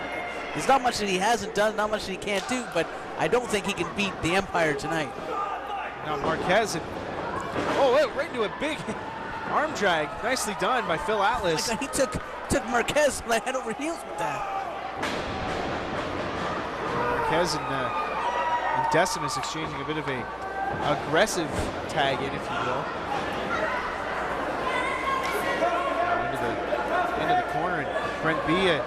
There's not much that he hasn't done, not much that he can't do, but I don't think he can beat the Empire tonight. Now Marquez, right into a big arm drag. Nicely done by Phil Atlas. He took Marquez like head over heels with that. Marquez and Decimus exchanging a bit of a aggressive tag in, if you will. Into the corner, and Brent B a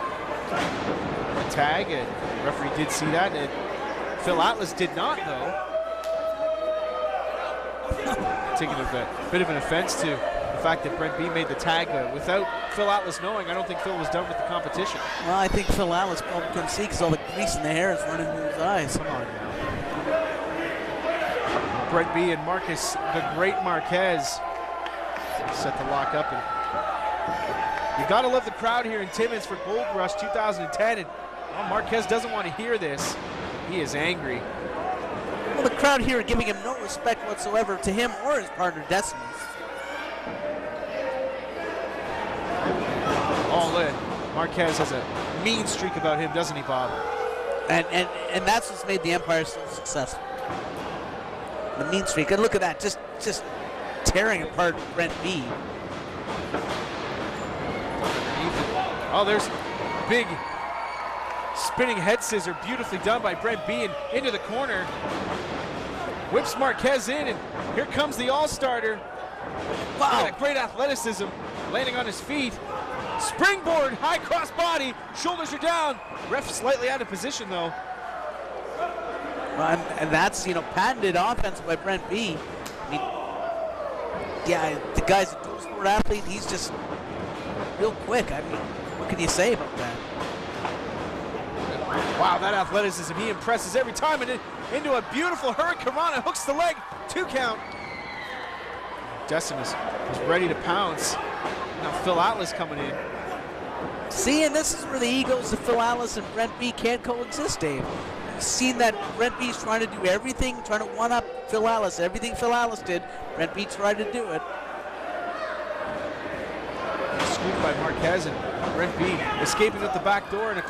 tag. The referee did see that, and Phil Atlas did not, though. Taking a bit of an offense to the fact that Brent B made the tag without Phil Atlas knowing. I don't think Phil was done with the competition. Well, I think Phil Atlas probably couldn't see because all the grease in the hair is running through his eyes. Come on now. Brent B and Marcus, the Great Marquez, set to lock up. And you gotta love the crowd here in Timmins for Gold Rush 2010. And Marquez doesn't want to hear this. He is angry. Well, the crowd here are giving him no respect whatsoever to him or his partner Decimus. All in. Marquez has a mean streak about him, doesn't he, Bob? And that's what's made the Empire so successful. The mean streak. And look at that, just tearing apart Brent B. Oh, there's big spinning head scissor, beautifully done by Brent B, and into the corner. Whips Marquez in, and here comes the all-starter. Wow, great athleticism, landing on his feet. Springboard, high cross body, shoulders are down. Ref slightly out of position, though. Well, and that's, you know, patented offense by Brent B. I mean, yeah, the guy's a dual sport athlete. He's just real quick. I mean, what can you say about that? Wow, that athleticism, he impresses every time, and into a beautiful hurricanrana, hooks the leg, 2 count. Decimus is ready to pounce. Now Phil Atlas coming in. See, and this is where the egos of Phil Atlas and Brent B can't coexist, Dave. You've seen that Brent B's trying to do everything, trying to one-up Phil Atlas. Everything Phil Atlas did, Brent B tried to do it. Scooped by Marquez, and Brent B escaping out the back door, and a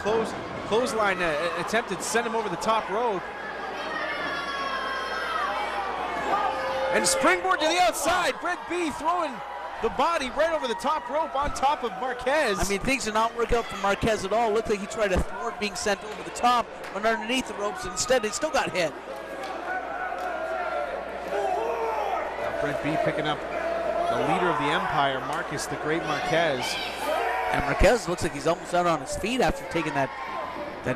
clothesline attempted to send him over the top rope. And springboard to the outside. Brent B throwing the body right over the top rope on top of Marquez. I mean, things did not work out for Marquez at all. Looked like he tried to thwart being sent over the top, went underneath the ropes, and instead he still got hit. Now Brent B picking up the leader of the Empire, Marcus, the Great Marquez. And Marquez looks like he's almost out on his feet after taking that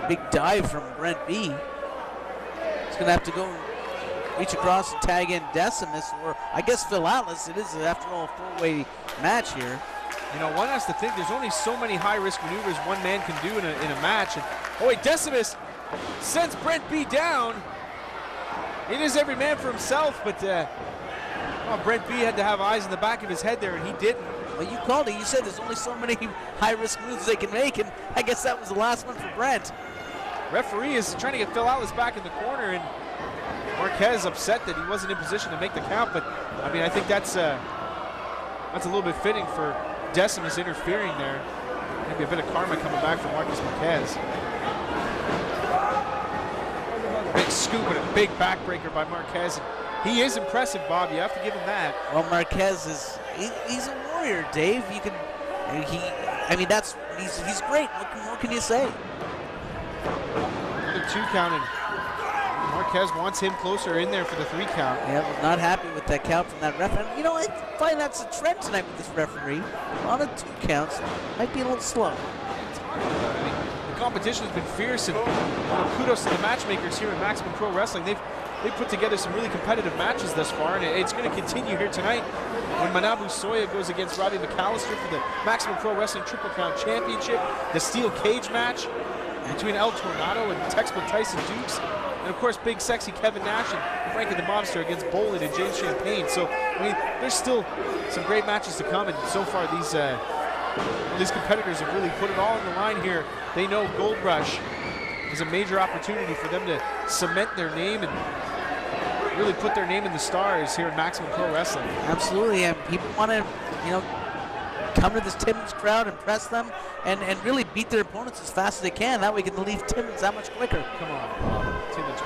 big dive from Brent B. He's going to have to go reach across and tag in Decimus, or I guess Phil Atlas. It is, after all, a four-way match here. You know, one has to think there's only so many high-risk maneuvers one man can do in a match. And, oh wait, Decimus sends Brent B down. It is every man for himself, but Brent B had to have eyes in the back of his head there, and he didn't. Well, you called it. You said there's only so many high-risk moves they can make, and I guess that was the last one for Brent. Referee is trying to get Phil Atlas back in the corner, and Marquez upset that he wasn't in position to make the count, but I mean, I think that's a little bit fitting for Decimus interfering there. Maybe a bit of karma coming back from Marcus Marquez. Big scoop and a big backbreaker by Marquez. He is impressive, Bob. You have to give him that. Well, Marquez is he's a warrior, Dave. You can he's great. What can you say? Another 2 count, and Marquez wants him closer in there for the 3 count. Yeah, was not happy with that count from that ref. And, you know, I find that's a trend tonight with this referee. A lot of 2 counts. Might be a little slow. I mean, the competition has been fierce, and kudos to the matchmakers here in Maximum Pro Wrestling. They've put together some really competitive matches thus far, and it's going to continue here tonight when Manabu Soya goes against Robbie McAllister for the Maximum Pro Wrestling Triple Crown Championship, the steel cage match between El Tornado and textbook Tyson Dukes, and of course big sexy Kevin Nash and Frankie the Mobster against Bolin and James Champagne. So I mean, there's still some great matches to come, and so far these competitors have really put it all on the line here. They know Gold Rush is a major opportunity for them to cement their name and really put their name in the stars here in Maximum Pro Wrestling. Absolutely, and people want to, you know, come to this Timmins crowd and press them and really beat their opponents as fast as they can. That way they can leave Timmins that much quicker. Come on, Timmins,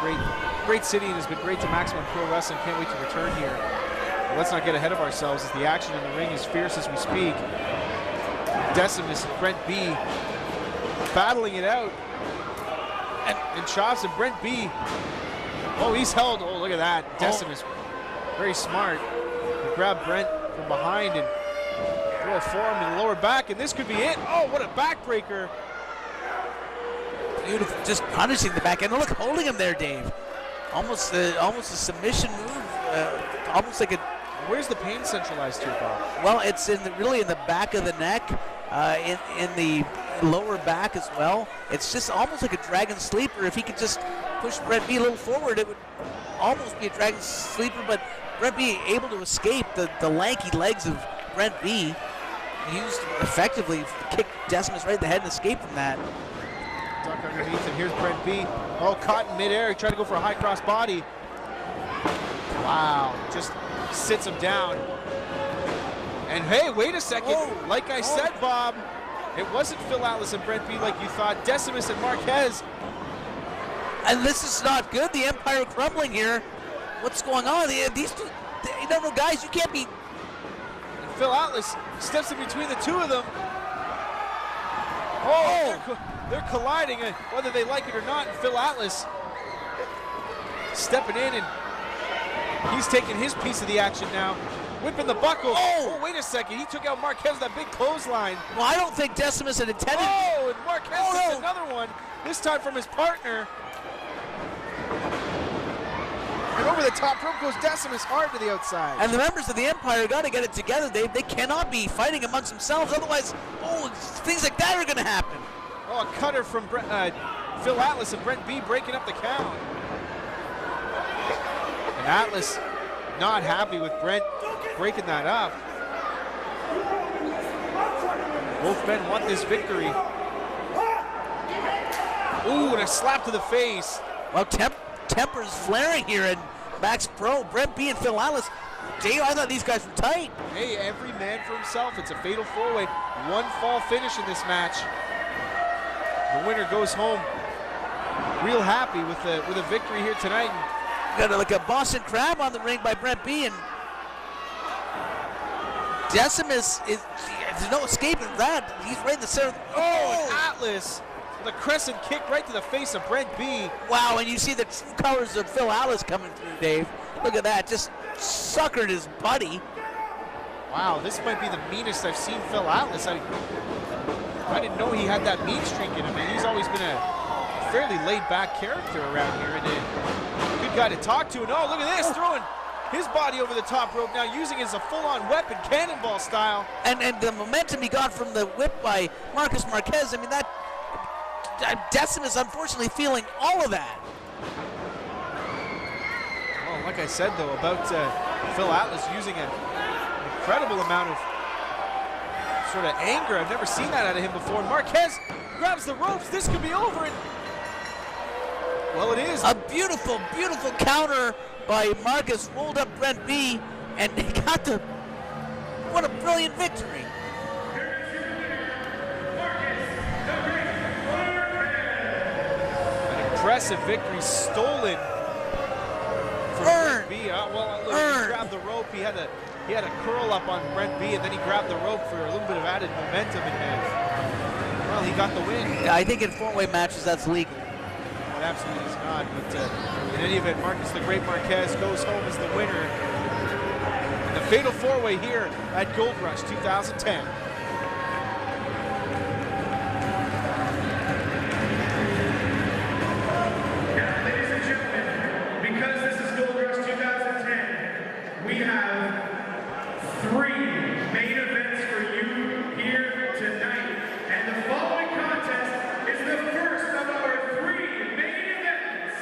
great city, and has been great to Maximum Pro Wrestling. Can't wait to return here. But let's not get ahead of ourselves as the action in the ring is fierce as we speak. Decimus and Brent B battling it out. And chops, and Brent B. Oh, he's held. Oh, look at that. Decimus, very smart. He grabbed Brent from behind and throw a forearm to the lower back, and this could be it. Oh, what a backbreaker. Beautiful, just punishing the back end. Look, holding him there, Dave. Almost a submission move. Almost like a. Where's the pain centralized to, Bob? Well, it's really in the back of the neck, in the lower back as well. It's just almost like a dragon sleeper. If he could just push Brent B a little forward, it would almost be a dragon sleeper, but Brent B able to escape the lanky legs of Brent B. Used effectively to kick Decimus right in the head and escape from that. Duck underneath, and here's Brent B. Oh, caught in midair. He tried to go for a high cross body. Wow, just sits him down. And hey, wait a second. Oh, like I said, Bob, it wasn't Phil Atlas and Brent B like you thought. Decimus and Marquez. And this is not good. The Empire crumbling here. What's going on? These two, no, guys, you can't be. And Phil Atlas steps in between the two of them. Oh, they're colliding, whether they like it or not. And Phil Atlas stepping in, and he's taking his piece of the action now. Whipping the buckle. Oh, wait a second. He took out Marquez with that big clothesline. Well, I don't think Decimus had intended. Oh, and Marquez gets another one. This time from his partner. And over the top rope goes Decimus hard to the outside. And the members of the Empire got to get it together. They cannot be fighting amongst themselves. Otherwise, things like that are going to happen. Oh, a cutter from Phil Atlas and Brent B breaking up the count. And Atlas not happy with Brent breaking that up. Both men want this victory. Ooh, and a slap to the face. Well, temper's flaring here in Max Pro. Brent B and Phil Atlas. Dave, I thought these guys were tight. Hey, every man for himself. It's a fatal four-way. One fall finish in this match. The winner goes home real happy with a victory here tonight. Got like a Boston Crab on the ring by Brent B, and Decimus there's no escaping that. He's right in the center. Oh, and Atlas with a crescent kick right to the face of Brent B. Wow, and you see the true colors of Phil Atlas coming through, Dave. Look at that, just suckered his buddy. Wow, this might be the meanest I've seen Phil Atlas. I didn't know he had that mean streak in him, and he's always been a fairly laid-back character around here, and it could guy to talk to. And oh, look at this, throwing his body over the top rope now, using it as a full-on weapon, cannonball style. And the momentum he got from the whip by Marcus Marquez, I mean, that Decimus unfortunately feeling all of that. Well, like I said, though, about Phil Atlas using an incredible amount of sort of anger. I've never seen that out of him before. And Marquez grabs the ropes. This could be over. And, well, it is. A beautiful, beautiful counter by Marcus, rolled up Brent B, and he got the, what a brilliant victory. An impressive victory stolen from Brent B. Well, look, he grabbed the rope. He had a curl up on Brent B, and then he grabbed the rope for a little bit of added momentum, and well, he got the win. Yeah, I think in four-way matches that's legal. It absolutely is not, but in any event, Marcus the Great Marquez goes home as the winner in the Fatal 4-Way here at Gold Rush 2010. Now, ladies and gentlemen, because this is Gold Rush 2010, we have 3 main events for you here tonight. And the following contest is the first of our 3 main events.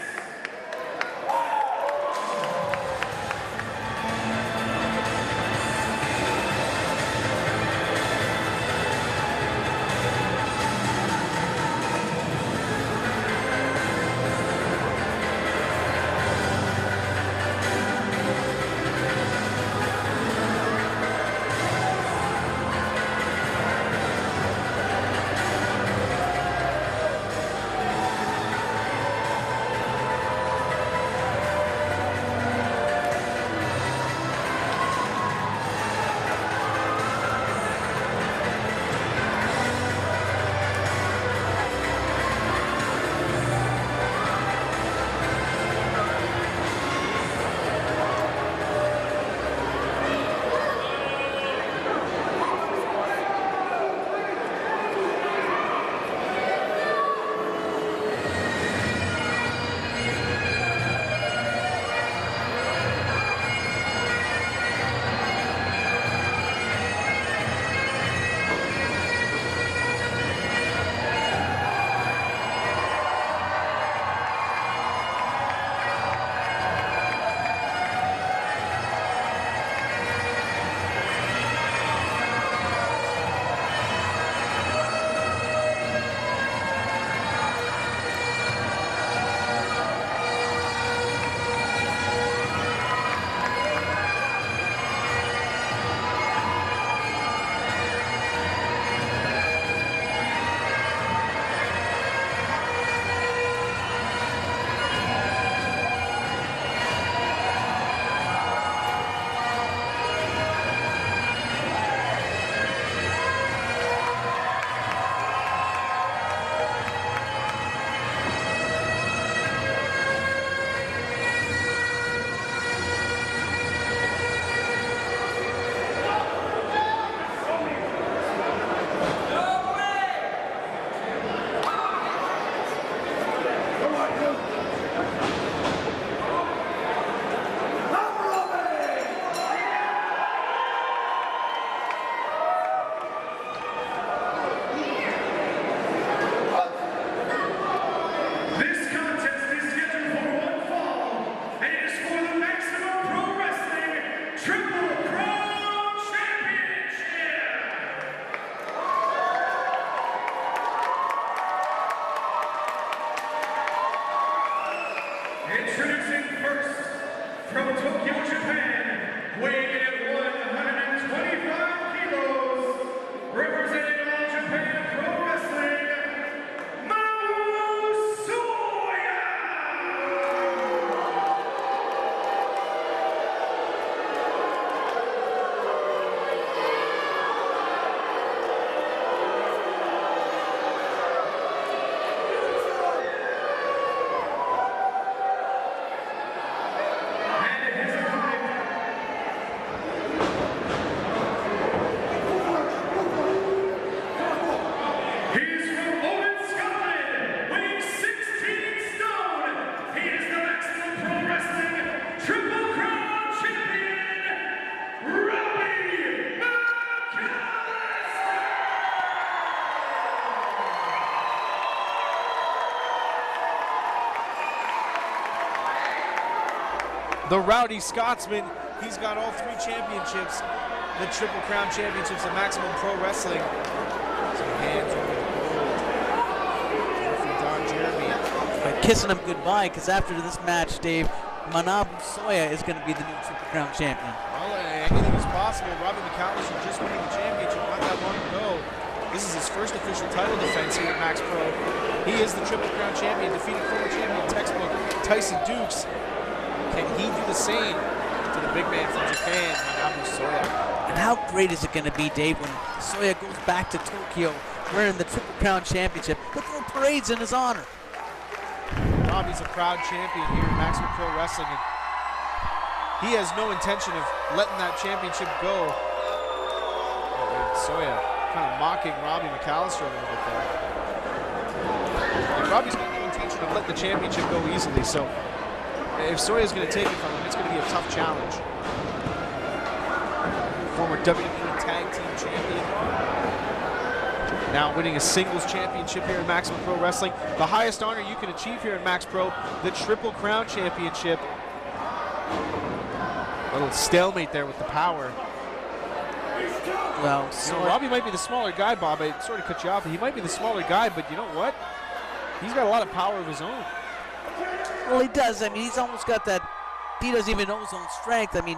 Introducing first, from Tokyo, Japan, weighing in at 125 kilos, representing All Japan Pro Wrestling, and his opponent, The Rowdy Scotsman, he's got all 3 championships, the Triple Crown Championships of Maximum Pro Wrestling. Some hands over the gold. From Don Jeremy. Kissing him goodbye, because after this match, Dave, Mxpw Soya is going to be the new Triple Crown champion. Well, anything is possible. Robbie McAllister just winning the championship not that long ago. This is his first official title defense here at Max Pro. He is the Triple Crown champion, defeating former champion textbook Tyson Dukes. Can he do the same to the big man from Japan, Mxpw Soya? And how great is it going to be, Dave, when Soya goes back to Tokyo wearing the Triple Crown championship? Look at the parades in his honor. Robbie's a proud champion here at Maximum Pro Wrestling, and he has no intention of letting that championship go. Soya kind of mocking Robbie McAllister a little bit there. And Robbie's got no intention of letting the championship go easily, so if Soya's going to take it from him, it's going to be a tough challenge. Former WWE Tag Team Champion. Now winning a singles championship here in Maximum Pro Wrestling. The highest honor you can achieve here in Max Pro, the Triple Crown Championship. A little stalemate there with the power. Well, So Robbie might be the smaller guy, Bob. I sort of cut you off. He might be the smaller guy, but you know what? He's got a lot of power of his own. well, he does. I mean, he's almost got that. He doesn't even know his own strength. I mean,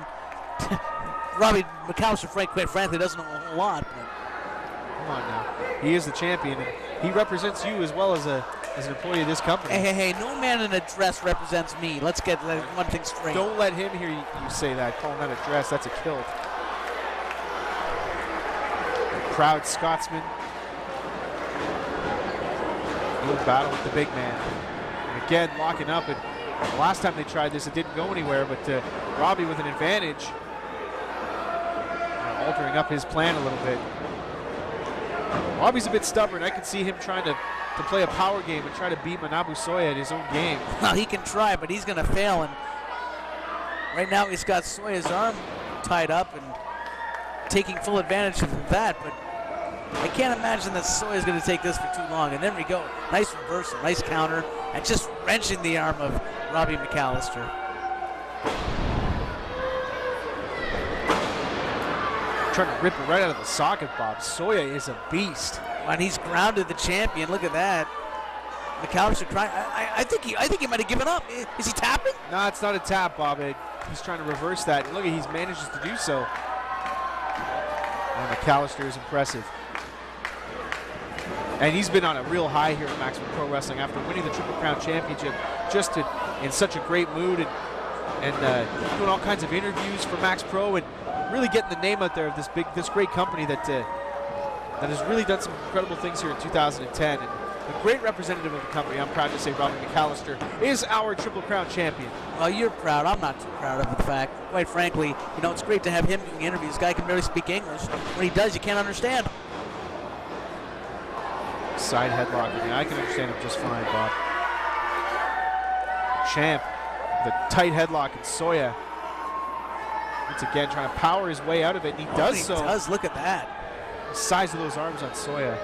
Robbie McAllister, quite frankly, doesn't know a whole lot. But Come on now. He is the champion, and he represents you as well as an employee of this company. hey, no man in a dress represents me. Let's get one thing straight. Don't let him hear you say that. Call him that a dress. That's a kilt. Proud Scotsman. He'll battle with the big man. And again, locking up. And the last time they tried this, it didn't go anywhere. But Robbie with an advantage, altering up his plan a little bit. Robbie's a bit stubborn. I could see him trying to play a power game and try to beat Mxpw Soya at his own game. Well, he can try, but he's going to fail. And right now, he's got Soya's arm tied up and taking full advantage of that. But I can't imagine that Soya's going to take this for too long. And there we go. Nice reversal, nice counter, and just wrenching the arm of Robbie McAllister. Trying to rip it right out of the socket, Bob. Soya is a beast. And he's grounded the champion. Look at that. McAllister crying. I think he might have given up. Is he tapping? No, it's not a tap, Bob. He's trying to reverse that. Look, he's manages to do so. And McAllister is impressive. And he's been on a real high here at Maximum Pro Wrestling after winning the Triple Crown Championship, just in such a great mood and doing all kinds of interviews for Max Pro and really getting the name out there of this great company that has really done some incredible things here in 2010. And a great representative of the company, I'm proud to say Robbie McAllister is our Triple Crown champion. Well, you're proud. I'm not too proud of the fact. Quite frankly, it's great to have him doing interviews. This guy can barely speak English. When he does, you can't understand. Side headlock. I mean, I can understand him just fine, Bob. Champ, the tight headlock, and Soya once again trying to power his way out of it, and he does so. He does. Look at that. The size of those arms on Soya.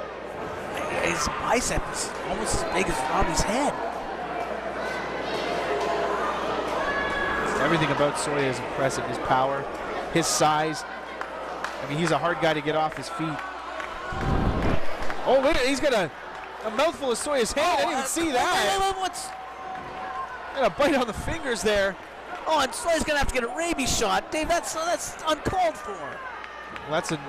His bicep is almost as big as Robbie's head. Everything about Soya is impressive. His power, his size. I mean, he's a hard guy to get off his feet. Oh, look at, he's got a mouthful of Soya's head. I didn't even see that. What's? Got a bite on the fingers there. Oh, and Soya's gonna have to get a rabies shot. Dave, that's uncalled for. Well, that's an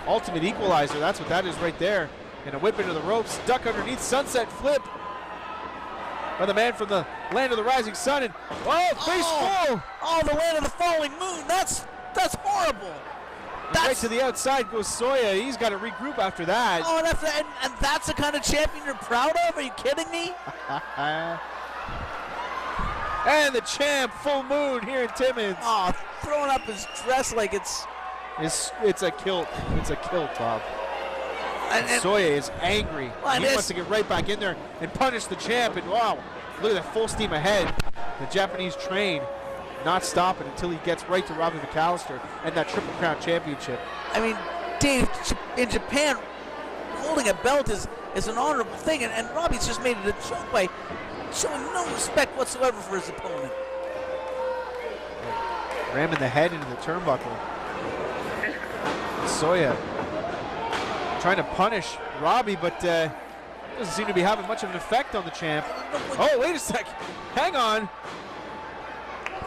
ultimate equalizer. That's what that is right there. And a whip into the ropes, duck underneath, sunset flip by the man from the land of the rising sun, and face full. Oh, the land of the falling moon. That's horrible. Right to the outside goes Soya. He's got to regroup after that. Oh, and that's the kind of champion you're proud of? Are you kidding me? And the champ, full moon here in Timmins. Oh, throwing up his dress like it's a kilt. It's a kilt, Bob. And Soya is angry. He wants to get right back in there and punish the champ. And wow, look at that, full steam ahead. The Japanese train not stopping until he gets right to Robbie McAllister and that Triple Crown Championship. I mean, Dave, in Japan, holding a belt is an honorable thing, and Robbie's just made it a joke by showing no respect whatsoever for his opponent. Ramming the head into the turnbuckle. Soya trying to punish Robbie, but doesn't seem to be having much of an effect on the champ. Oh, wait a sec. Hang on.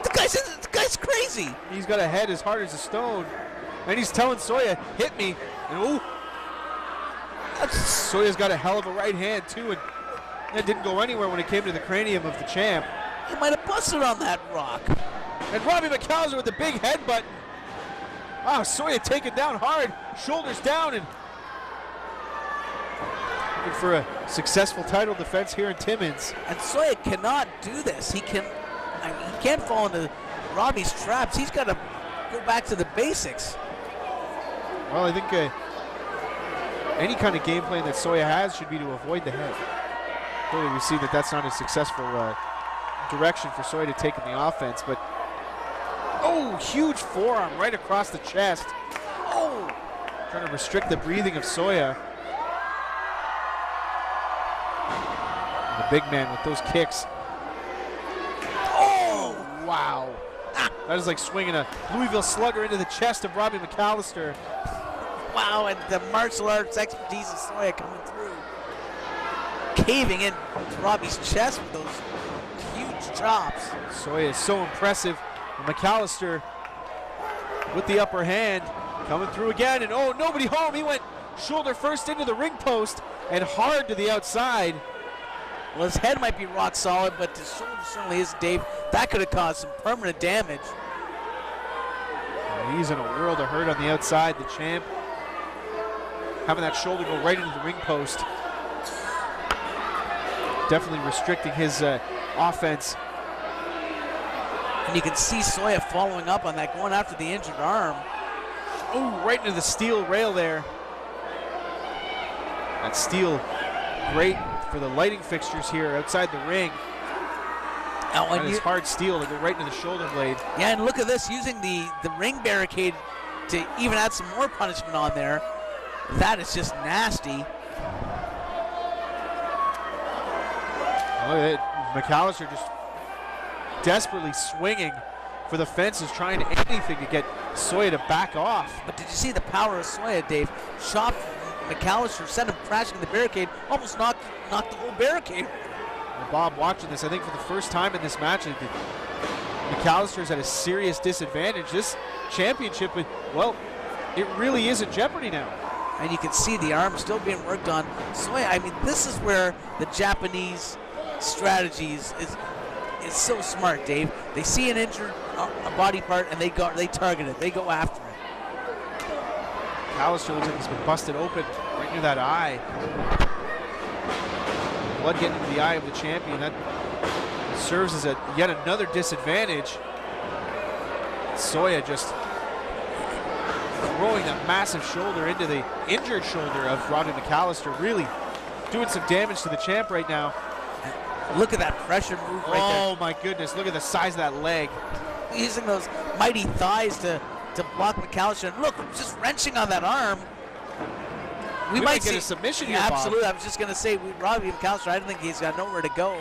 The guy's crazy. He's got a head as hard as a stone. And he's telling Soya, hit me. And ooh. Soya's got a hell of a right hand, too. And that didn't go anywhere when it came to the cranium of the champ. He might have busted on that rock. And Robbie McAllister with the big headbutt. Wow, Soya taken down hard. Shoulders down and looking for a successful title defense here in Timmins. And Soya cannot do this. He can't fall into Robbie's traps. He's got to go back to the basics. Well, I think any kind of game plan that Soya has should be to avoid the head. Clearly we see that that's not a successful direction for Soya to take in the offense, but oh, huge forearm right across the chest. Oh, trying to restrict the breathing of Soya. And the big man with those kicks. Oh, wow. That is like swinging a Louisville Slugger into the chest of Robbie McAllister. Wow, and the martial arts expertise of Soya coming through. Caving in to Robbie's chest with those huge chops. Soya is so impressive. And McAllister with the upper hand coming through again. And oh, nobody home. He went shoulder first into the ring post and hard to the outside. Well, his head might be rock solid, but his shoulder certainly is, Dave. That could have caused some permanent damage. He's in a world of hurt on the outside. The champ having that shoulder go right into the ring post. Definitely restricting his offense. And you can see Soya following up on that, going after the injured arm. Oh, right into the steel rail there. That steel, great for the lighting fixtures here outside the ring. And it's hard steel to go right into the shoulder blade. Yeah, and look at this, using the ring barricade to even add some more punishment on there. That is just nasty. Look at it. McAllister just desperately swinging for the fences, trying anything to get Soya to back off. But did you see the power of Soya, Dave? Chopped McAllister, sent him crashing the barricade, almost knocked the whole barricade. Well, Bob, watching this, I think for the first time in this match, McAllister's at a serious disadvantage. This championship, well, it really is in jeopardy now. And you can see the arm still being worked on. Soya, I mean, this is where the Japanese strategies is so smart, Dave. They see an injured body part and they target it. They go after it. McAllister looks like he's been busted open right near that eye. Blood getting into the eye of the champion. That serves as yet another disadvantage. Soya just throwing that massive shoulder into the injured shoulder of Robbie McAllister, really doing some damage to the champ right now. Look at that pressure move right there. Oh my goodness, look at the size of that leg. Using those mighty thighs to block McAllister. And look, just wrenching on that arm. We might get a submission here, Bob. Absolutely, I was just going to say, Robbie McAllister, I don't think he's got nowhere to go.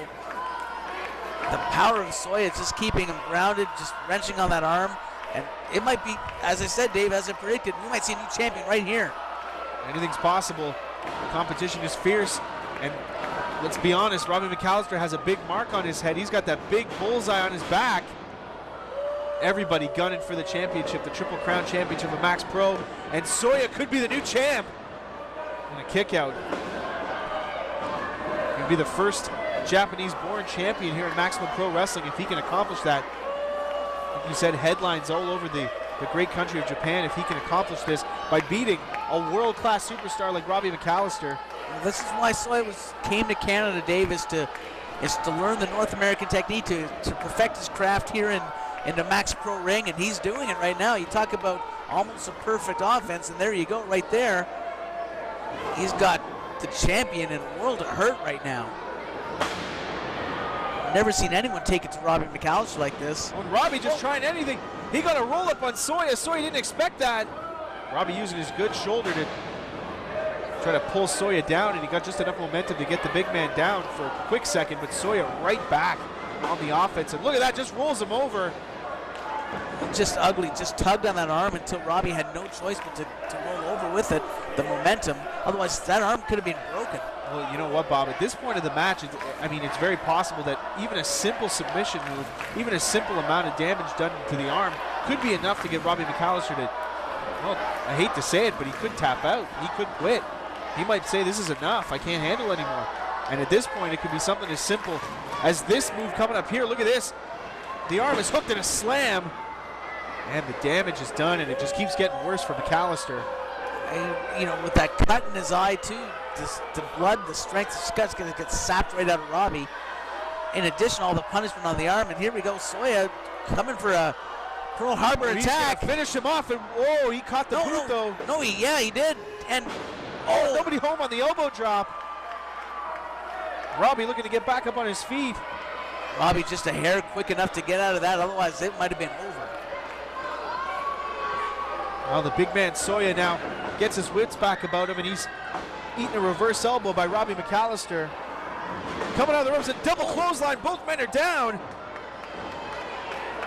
The power of Soya is just keeping him grounded, just wrenching on that arm. And it might be, as I said, Dave, as I predicted, we might see a new champion right here. Anything's possible. The competition is fierce. And let's be honest, Robbie McAllister has a big mark on his head. He's got that big bullseye on his back. Everybody gunning for the championship, the Triple Crown Championship of Mxpw. And Soya could be the new champ. And a kick out. He'll be the first Japanese-born champion here in Maximum Pro Wrestling if he can accomplish that. Like you said, headlines all over the great country of Japan if he can accomplish this by beating a world-class superstar like Robbie McAllister. Well, this is why Soya came to Canada, Dave, is to learn the North American technique, to perfect his craft here in the Mxpw ring, and he's doing it right now. You talk about almost a perfect offense, and there you go, right there. He's got the champion in a world of hurt right now. Never seen anyone take it to Robbie McAllister like this. When Robbie just trying anything, he got a roll up on Soya. Soya didn't expect that. Robbie using his good shoulder to try to pull Soya down, and he got just enough momentum to get the big man down for a quick second, but Soya right back on the offense. And look at that, just rolls him over. just ugly, just tugged on that arm until Robbie had no choice but to roll over with it, the momentum. Otherwise, that arm could have been broken. Well, you know what, Bob? At this point of the match, I mean, it's very possible that even a simple submission move, even a simple amount of damage done to the arm could be enough to get Robbie McAllister to, well, I hate to say it, but he could tap out. He could quit. He might say, this is enough. I can't handle anymore. And at this point, it could be something as simple as this move coming up here. Look at this. The arm is hooked in a slam, and the damage is done, and it just keeps getting worse for McAllister. And, you know, with that cut in his eye, too, the blood, the strength, the scutt's going to get sapped right out of Robbie. In addition, all the punishment on the arm, and here we go, Soya coming for a Pearl Harbor attack. Finish him off, and oh, he caught the boot, though. No, he did, and oh, nobody home on the elbow drop. Robbie looking to get back up on his feet. Robbie just a hair quick enough to get out of that, otherwise it might have been over. Well, the big man Soya now gets his wits back about him, and he's eating a reverse elbow by Robbie McAllister. Coming out of the ropes, a double clothesline, both men are down.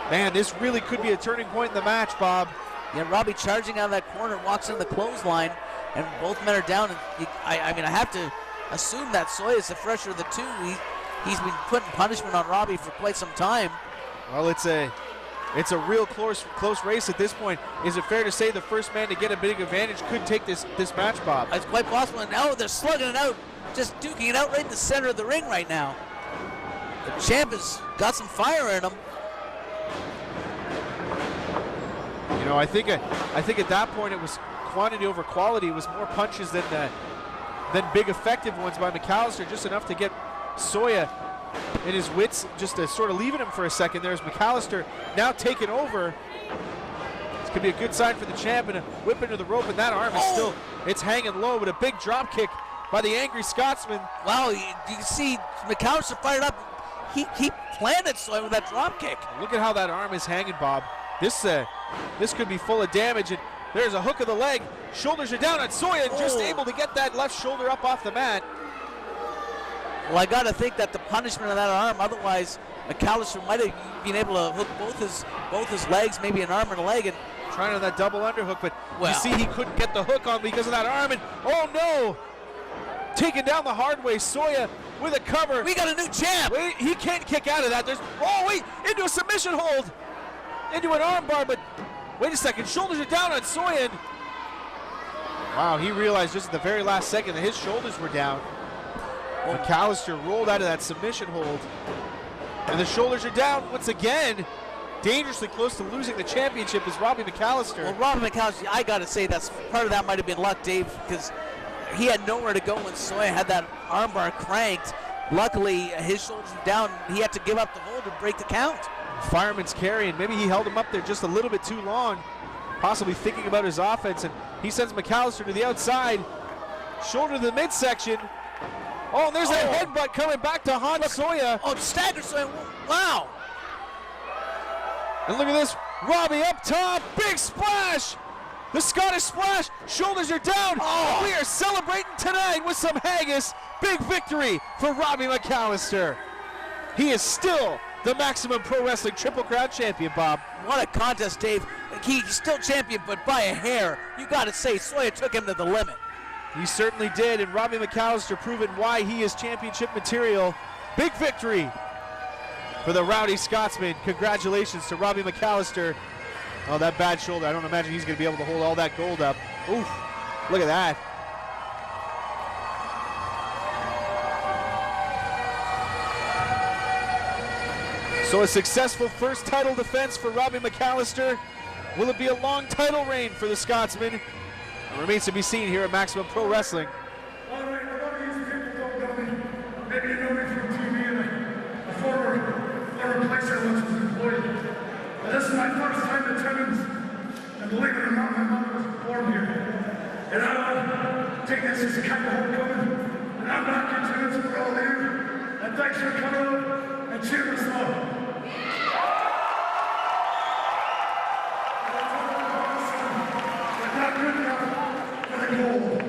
Man, this really could be a turning point in the match, Bob. Yeah, Robbie charging out of that corner, walks in the clothesline, and both men are down. And I mean, I have to assume that Soya is the fresher of the two. He's been putting punishment on Robbie for quite some time. Well, it's a real close race at this point. Is it fair to say the first man to get a big advantage could take this match, Bob? It's quite possible. And now they're slugging it out, just duking it out right in the center of the ring right now. The champ has got some fire in him. You know, I think at that point it was quantity over quality. It was more punches than big effective ones by McAllister, just enough to get Soya in his wits, just to sort of leaving him for a second. There's McAllister now taking over. This could be a good sign for the champ, and a whip into the rope, and that arm is still, it's hanging low, but a big drop kick by the angry Scotsman. Wow, you see McAllister fired up. He planted Soya with that drop kick. Look at how that arm is hanging, Bob. This could be full of damage, and there's a hook of the leg. Shoulders are down on Soya, and just able to get that left shoulder up off the mat. Well, I got to think that the punishment of that arm, otherwise McAllister might have been able to hook both his legs, maybe an arm and a leg, and trying on that double underhook, but you see he couldn't get the hook on because of that arm, and oh no! Taken down the hard way, Soya with a cover. We got a new champ! Wait, he can't kick out of that. Into a submission hold! Into an arm bar, but wait a second, shoulders are down on Soya. Wow, he realized just at the very last second that his shoulders were down. McAllister rolled out of that submission hold, and the shoulders are down once again. Dangerously close to losing the championship is Robbie McAllister. Well, Robbie McAllister, I got to say that's part of that might have been luck, Dave, because he had nowhere to go when Soya had that armbar cranked. Luckily, his shoulders were down. He had to give up the hold to break the count. Fireman's carry, and maybe he held him up there just a little bit too long, possibly thinking about his offense, and he sends McAllister to the outside, shoulder to the midsection. Oh, and there's that headbutt coming back to haunt Soya. Oh, stagger Soya, wow. And look at this, Robbie up top, big splash. The Scottish splash, shoulders are down. Oh. We are celebrating tonight with some haggis. Big victory for Robbie McAllister. He is still the Maximum Pro Wrestling Triple Crown champion, Bob. What a contest, Dave. He's still champion, but by a hair. You got to say, Soya took him to the limit. He certainly did, and Robbie McAllister proving why he is championship material. Big victory for the Rowdy Scotsman. Congratulations to Robbie McAllister. Oh, that bad shoulder. I don't imagine he's going to be able to hold all that gold up. Oof, look at that. So a successful first title defense for Robbie McAllister. Will it be a long title reign for the Scotsman? It remains to be seen here at Maximum Pro Wrestling. All right, a lot of you people don't know me. Maybe you know me from TV and a former place I once was employed. But this is my first time in attendance, and believe it or not, my mother was born here. And I want to take this as a kind of homecoming, and I'm back in attendance for all of you. And thanks for coming out and cheering us on. But not good enough for the gold.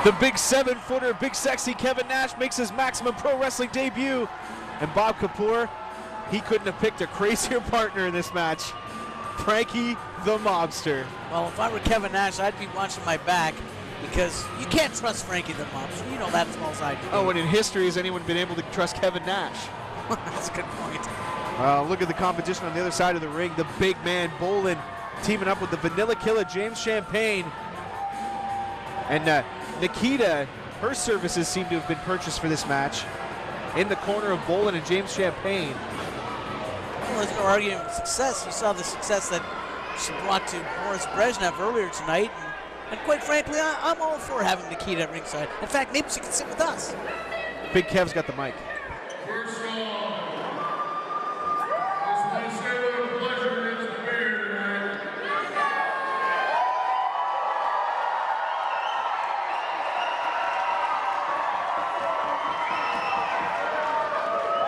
The big 7-footer, big sexy Kevin Nash makes his Maximum Pro Wrestling debut. And Bob Kapoor, he couldn't have picked a crazier partner in this match. Frankie the Mobster. Well, if I were Kevin Nash, I'd be watching my back because you can't trust Frankie the Mobster. You know that as well as I do. Oh, and in history has anyone been able to trust Kevin Nash? That's a good point. Look at the competition on the other side of the ring. The big man, Bolin, teaming up with the Vanilla Killer, James Champagne. And Nikita, her services seem to have been purchased for this match. In the corner of Bolin and James Champagne. Well, there's no argument with success. You saw the success that she brought to Boris Brezhnev earlier tonight. And quite frankly, I'm all for having Nikita at ringside. In fact, maybe she can sit with us. Big Kev's got the mic. First off, just want to say what a pleasure it is to be here tonight.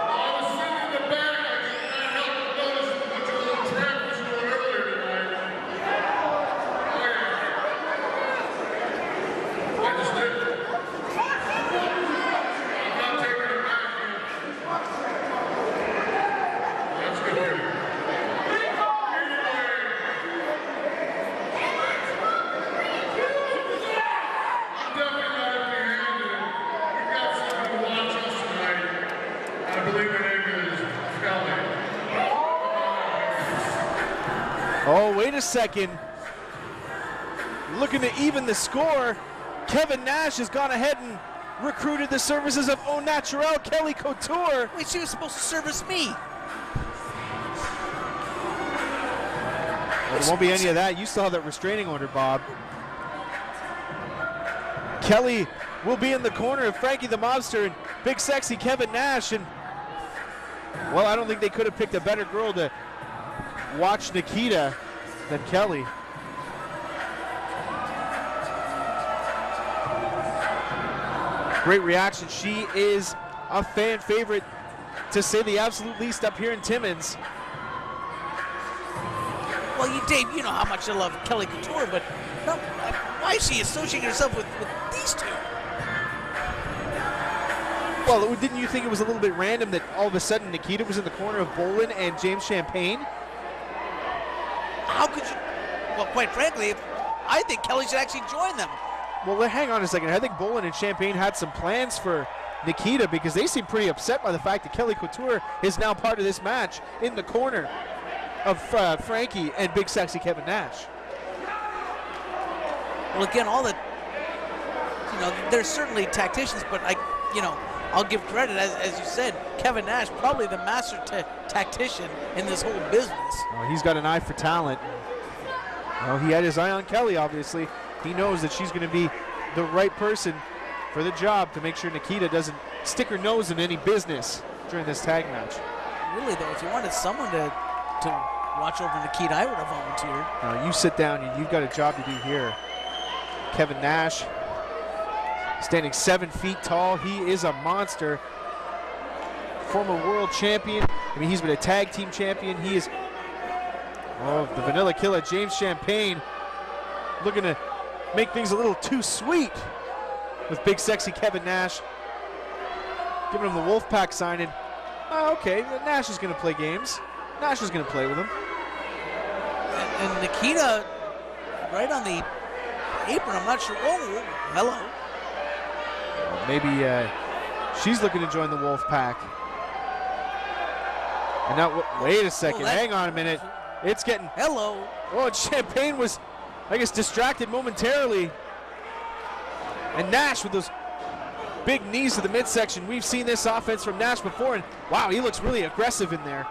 While I was sitting in the back, I could not help but notice what your little tramp was doing earlier tonight. Oh yeah. I just did. I'm not taking it back. That's good here. I'm definitely not empty-handed. We've got something to watch us tonight. I believe her name is Kelly. Oh, wait a second. Looking to even the score. Kevin Nash has gone ahead and recruited the services of Au Naturel, Kelly Couture. Wait, she was supposed to service me. Well, there won't be any of that. You still have that restraining order, Bob. Kelly will be in the corner of Frankie the Mobster and big sexy Kevin Nash. And, well, I don't think they could have picked a better girl to watch Nikita than Kelly. Great reaction. She is a fan favorite, to say the absolute least, up here in Timmins. Well, Dave, you know how much I love Kelly Couture, but no, why is she associating herself with these two? Well, didn't you think it was a little bit random that all of a sudden Nikita was in the corner of Bolin and James Champagne? How could you? Well, quite frankly, I think Kelly should actually join them. Well, hang on a second. I think Bolin and Champagne had some plans for Nikita because they seem pretty upset by the fact that Kelly Couture is now part of this match in the corner of Frankie and big sexy Kevin Nash. Well, again, all the, there's certainly tacticians, but I'll give credit, as you said, Kevin Nash, probably the master tactician in this whole business. Oh, he's got an eye for talent. Well, he had his eye on Kelly, obviously. He knows that she's going to be the right person for the job to make sure Nikita doesn't stick her nose in any business during this tag match. Really, though, if you wanted someone to watch over Nikita, I would have volunteered. Now, you sit down. You've got a job to do here. Kevin Nash, standing 7 feet tall. He is a monster. Former world champion. I mean, he's been a tag team champion. He is the Vanilla Killer, James Champagne, looking to make things a little too sweet with big sexy Kevin Nash. Giving him the Wolfpack signing. Oh, okay, Nash is going to play games. Nash is going to play with him. And Nikita, right on the apron, I'm not sure. Oh, hello. Maybe she's looking to join the Wolfpack. And now, wait a second, hang on a minute. It's getting, hello. Oh, and Champagne was, I guess, distracted momentarily. And Nash with those big knees to the midsection. We've seen this offense from Nash before, and wow, he looks really aggressive in there.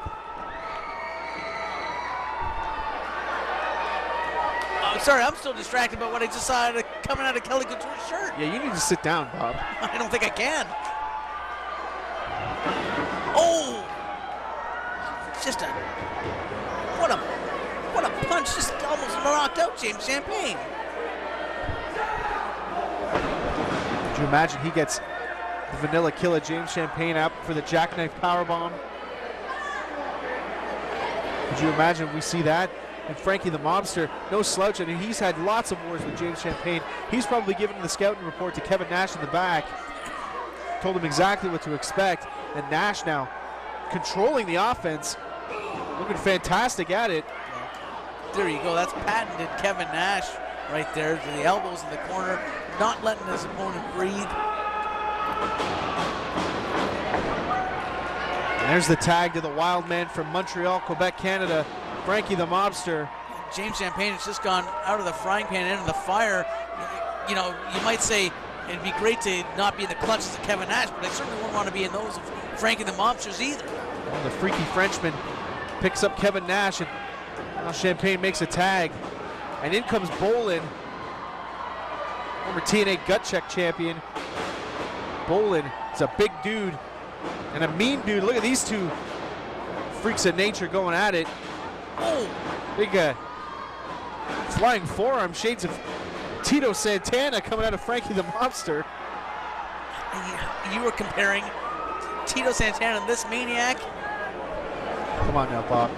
Oh, sorry, I'm still distracted by what I just saw coming out of Kelly Couture's shirt. Yeah, you need to sit down, Bob. I don't think I can. Oh! Just what a punch, just almost knocked out James Champagne. Could you imagine he gets the Vanilla Killer James Champagne out for the jackknife powerbomb? Could you imagine we see that And Frankie the Mobster, no slouch. I mean, he's had lots of wars with James Champagne. He's probably given the scouting report to Kevin Nash in the back, told him exactly what to expect. And Nash now controlling the offense, looking fantastic at it. There you go. That's patented Kevin Nash right there. The elbows in the corner, not letting his opponent breathe. And there's the tag to the wild man from Montreal, Quebec, Canada, Frankie the Mobster. James Champagne has just gone out of the frying pan into the fire. You know, you might say it'd be great to not be in the clutches of Kevin Nash, but I certainly wouldn't want to be in those of Frankie the Mobsters either. Well, the freaky Frenchman picks up Kevin Nash, and now Champagne makes a tag. And in comes Bolin, former TNA gut check champion. Bolin is a big dude and a mean dude. Look at these two freaks of nature going at it. Oh, big flying forearm, shades of Tito Santana coming out of Frankie the Mobster. You were comparing Tito Santana and this maniac? Come on now, Bob.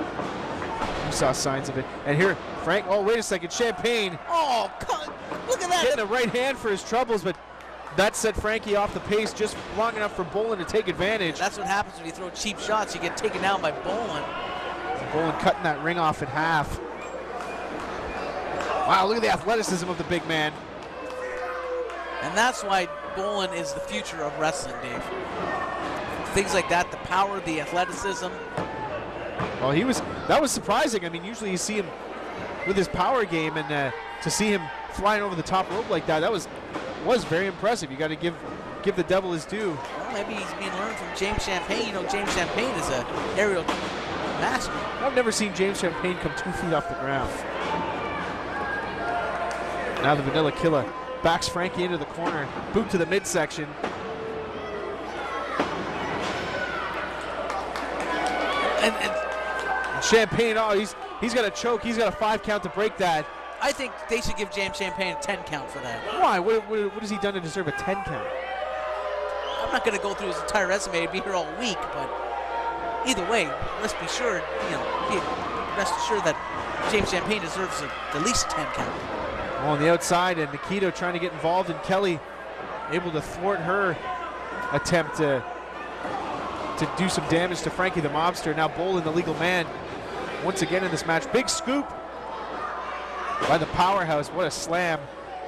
You saw signs of it. And here, Frank, oh, wait a second, Champagne. Oh, look at that. Getting a right hand for his troubles, but that set Frankie off the pace just long enough for Bolin to take advantage. That's what happens when you throw cheap shots. You get taken down by Bolin. Bolin cutting that ring off in half. Wow, look at the athleticism of the big man. And that's why Bolin is the future of wrestling, Dave. Things like that, the power, the athleticism. Well, that was surprising. I mean, usually you see him with his power game, and to see him flying over the top rope like that, that was very impressive. You got to give the devil his due. Well, maybe he's being learned from James Champagne. You know, James Champagne is a aerial master. I've never seen James Champagne come 2 feet off the ground. Now the Vanilla Killer backs Frankie into the corner, boot to the midsection. And Champagne, oh, he's got a choke. He's got a 5 count to break that. I think they should give James Champagne a 10 count for that. Why? What has he done to deserve a 10 count? I'm not going to go through his entire resume. He'd be here all week, but either way, let's be sure, rest assured that James Champagne deserves at least a 10 count. On the outside, and Nikito trying to get involved, and Kelly able to thwart her attempt to do some damage to Frankie the Mobster. Now Bolin, the legal man, once again in this match. Big scoop by the powerhouse. What a slam.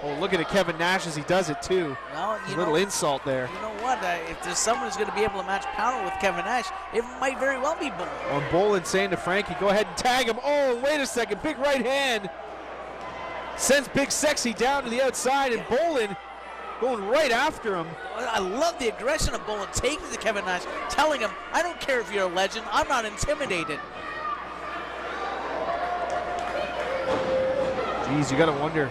Oh, look at Kevin Nash as he does it too. Well, a little insult there. You know what? If there's someone who's going to be able to match power with Kevin Nash, it might very well be Bolin. On Bolin saying to Frankie, go ahead and tag him. Oh, wait a second. Big right hand. Sends Big Sexy down to the outside, and Bolin going right after him. I love the aggression of Bolin taking to Kevin Nash, telling him, I don't care if you're a legend, I'm not intimidated. Geez, you got to wonder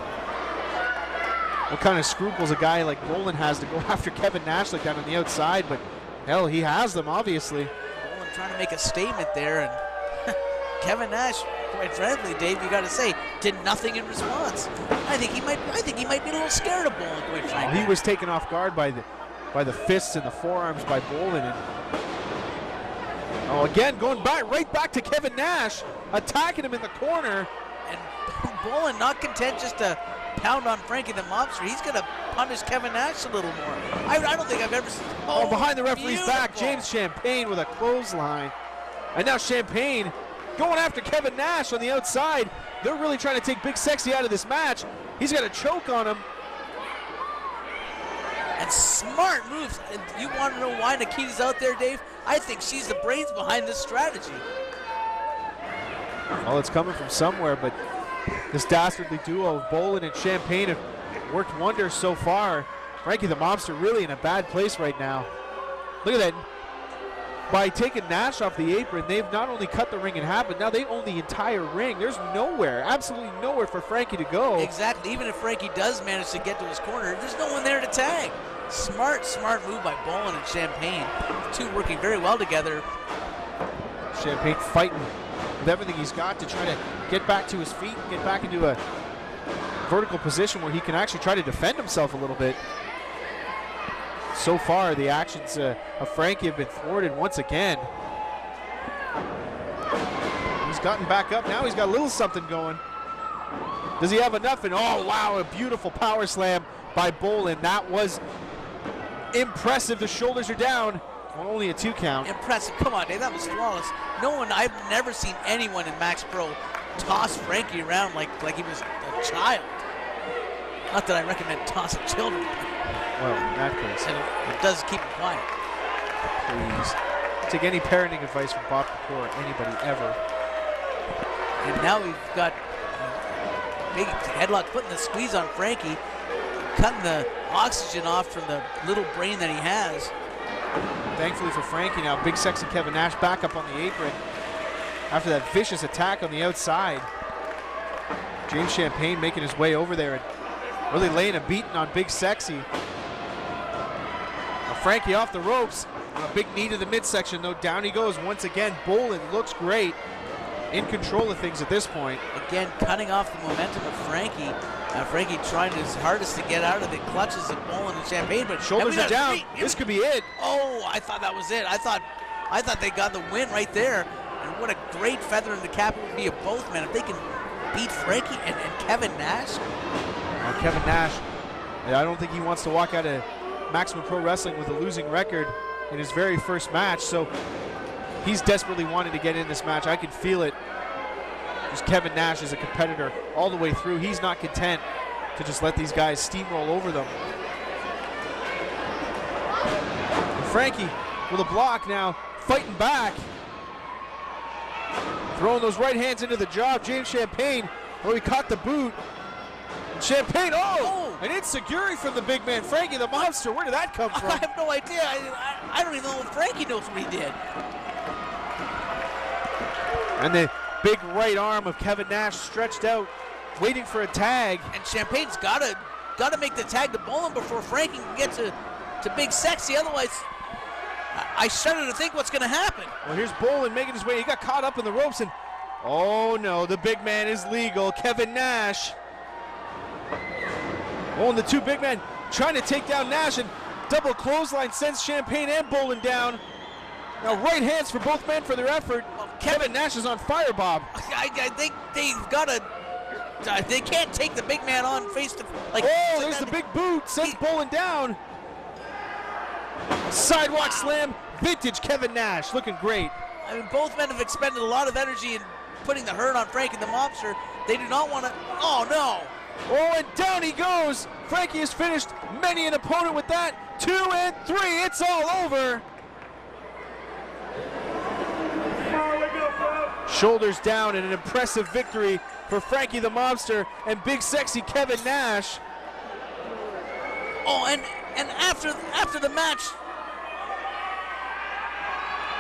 what kind of scruples a guy like Bolin has to go after Kevin Nash like that on the outside, but hell, he has them, obviously. Bolin trying to make a statement there, and Kevin Nash, quite frankly, Dave, you got to say, did nothing in response. I think he might be a little scared of Bolin, quite frankly. He was taken off guard by the fists and the forearms by Bolin. And oh, again, going right back to Kevin Nash, attacking him in the corner. And Bolin not content just to pound on Frankie the Mobster. He's going to punish Kevin Nash a little more. I don't think I've ever seen. Oh, behind the referee's back, James Champagne with a clothesline. And now Champagne going after Kevin Nash on the outside. They're really trying to take Big Sexy out of this match. He's got a choke on him. And smart moves. And you want to know why Nikita's out there, Dave? I think she's the brains behind this strategy. Well, it's coming from somewhere, but this dastardly duo of Bolin and Champagne have worked wonders so far. Frankie the Mobster really in a bad place right now. Look at that. By taking Nash off the apron, they've not only cut the ring in half, but now they own the entire ring. There's nowhere, absolutely nowhere for Frankie to go. Exactly. Even if Frankie does manage to get to his corner, there's no one there to tag. Smart move by Bolin and Champagne. The two working very well together. Champagne fighting with everything he's got to try to get back to his feet and get back into a vertical position where he can actually try to defend himself a little bit. So far, the actions of Frankie have been thwarted once again. He's gotten back up. Now he's got a little something going. Does he have enough? And oh, wow, a beautiful power slam by Bolin. That was impressive. The shoulders are down. Well, only a 2 count. Impressive. Come on, Dave. That was flawless. I've never seen anyone in Max Pro toss Frankie around like he was a child. Not that I recommend tossing children. Well, in that case. It does keep them quiet. Please. Take any parenting advice from Bob Kapoor or anybody ever. And now we've got big headlock, putting the squeeze on Frankie, cutting the oxygen off from the little brain that he has. Thankfully for Frankie now, big sexy Kevin Nash back up on the apron after that vicious attack on the outside. James Champagne making his way over there and really laying a beating on big sexy. Now Frankie off the ropes, a big knee to the midsection though. Down he goes once again. Bolin looks great, in control of things at this point. Again, cutting off the momentum of Frankie. Frankie trying his hardest to get out of the clutches of Bolin and Champagne, but shoulders are down. This could be it. Oh, I thought that was it. I thought they got the win right there. And what a great feather in the cap it would be of both men if they can beat Frankie and Kevin Nash. Kevin Nash, I don't think he wants to walk out of Maximum Pro Wrestling with a losing record in his very first match, so he's desperately wanting to get in this match. I can feel it. Just Kevin Nash is a competitor all the way through. He's not content to just let these guys steamroll over them. And Frankie with a block now, fighting back. Throwing those right hands into the job. James Champagne, he caught the boot. And Champagne, an enziguri from the big man. Frankie the Monster, where did that come from? I have no idea. I don't even know if Frankie knows what he did. And the big right arm of Kevin Nash stretched out, waiting for a tag. And Champagne's gotta make the tag to Bolin before Frankie can get to Big Sexy. Otherwise, I shudder to think what's gonna happen. Well, here's Bolin making his way. He got caught up in the ropes and, oh no, the big man is legal. Kevin Nash. Oh, and the two big men trying to take down Nash, and double clothesline sends Champagne and Bolin down. Now right hands for both men for their effort. Well, Kevin Nash is on fire, Bob. I think they've got to. They can't take the big man on face to face. Oh, there's the big boot. Sends Bolin down. Sidewalk slam. Vintage Kevin Nash looking great. I mean, both men have expended a lot of energy in putting the hurt on Frankie the Mobster. They do not want to. Oh, no. Oh, and down he goes. Frankie has finished many an opponent with that. 2 and 3. It's all over. Shoulders down and an impressive victory for Frankie the Mobster and big sexy Kevin Nash. Oh, and after the match,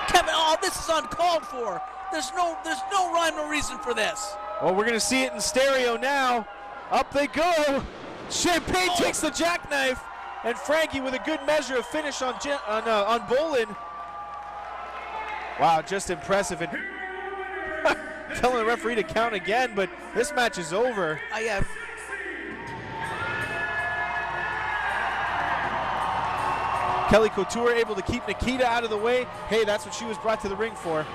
Kevin, oh, this is uncalled for. There's no rhyme or reason for this. Well, we're gonna see it in stereo now. Up they go. Champagne takes the jackknife, and Frankie with a good measure of finish on Bolin. Wow, just impressive. And telling the referee to count again, but this match is over. Yeah. Kelly Couture able to keep Nikita out of the way. Hey, that's what she was brought to the ring for.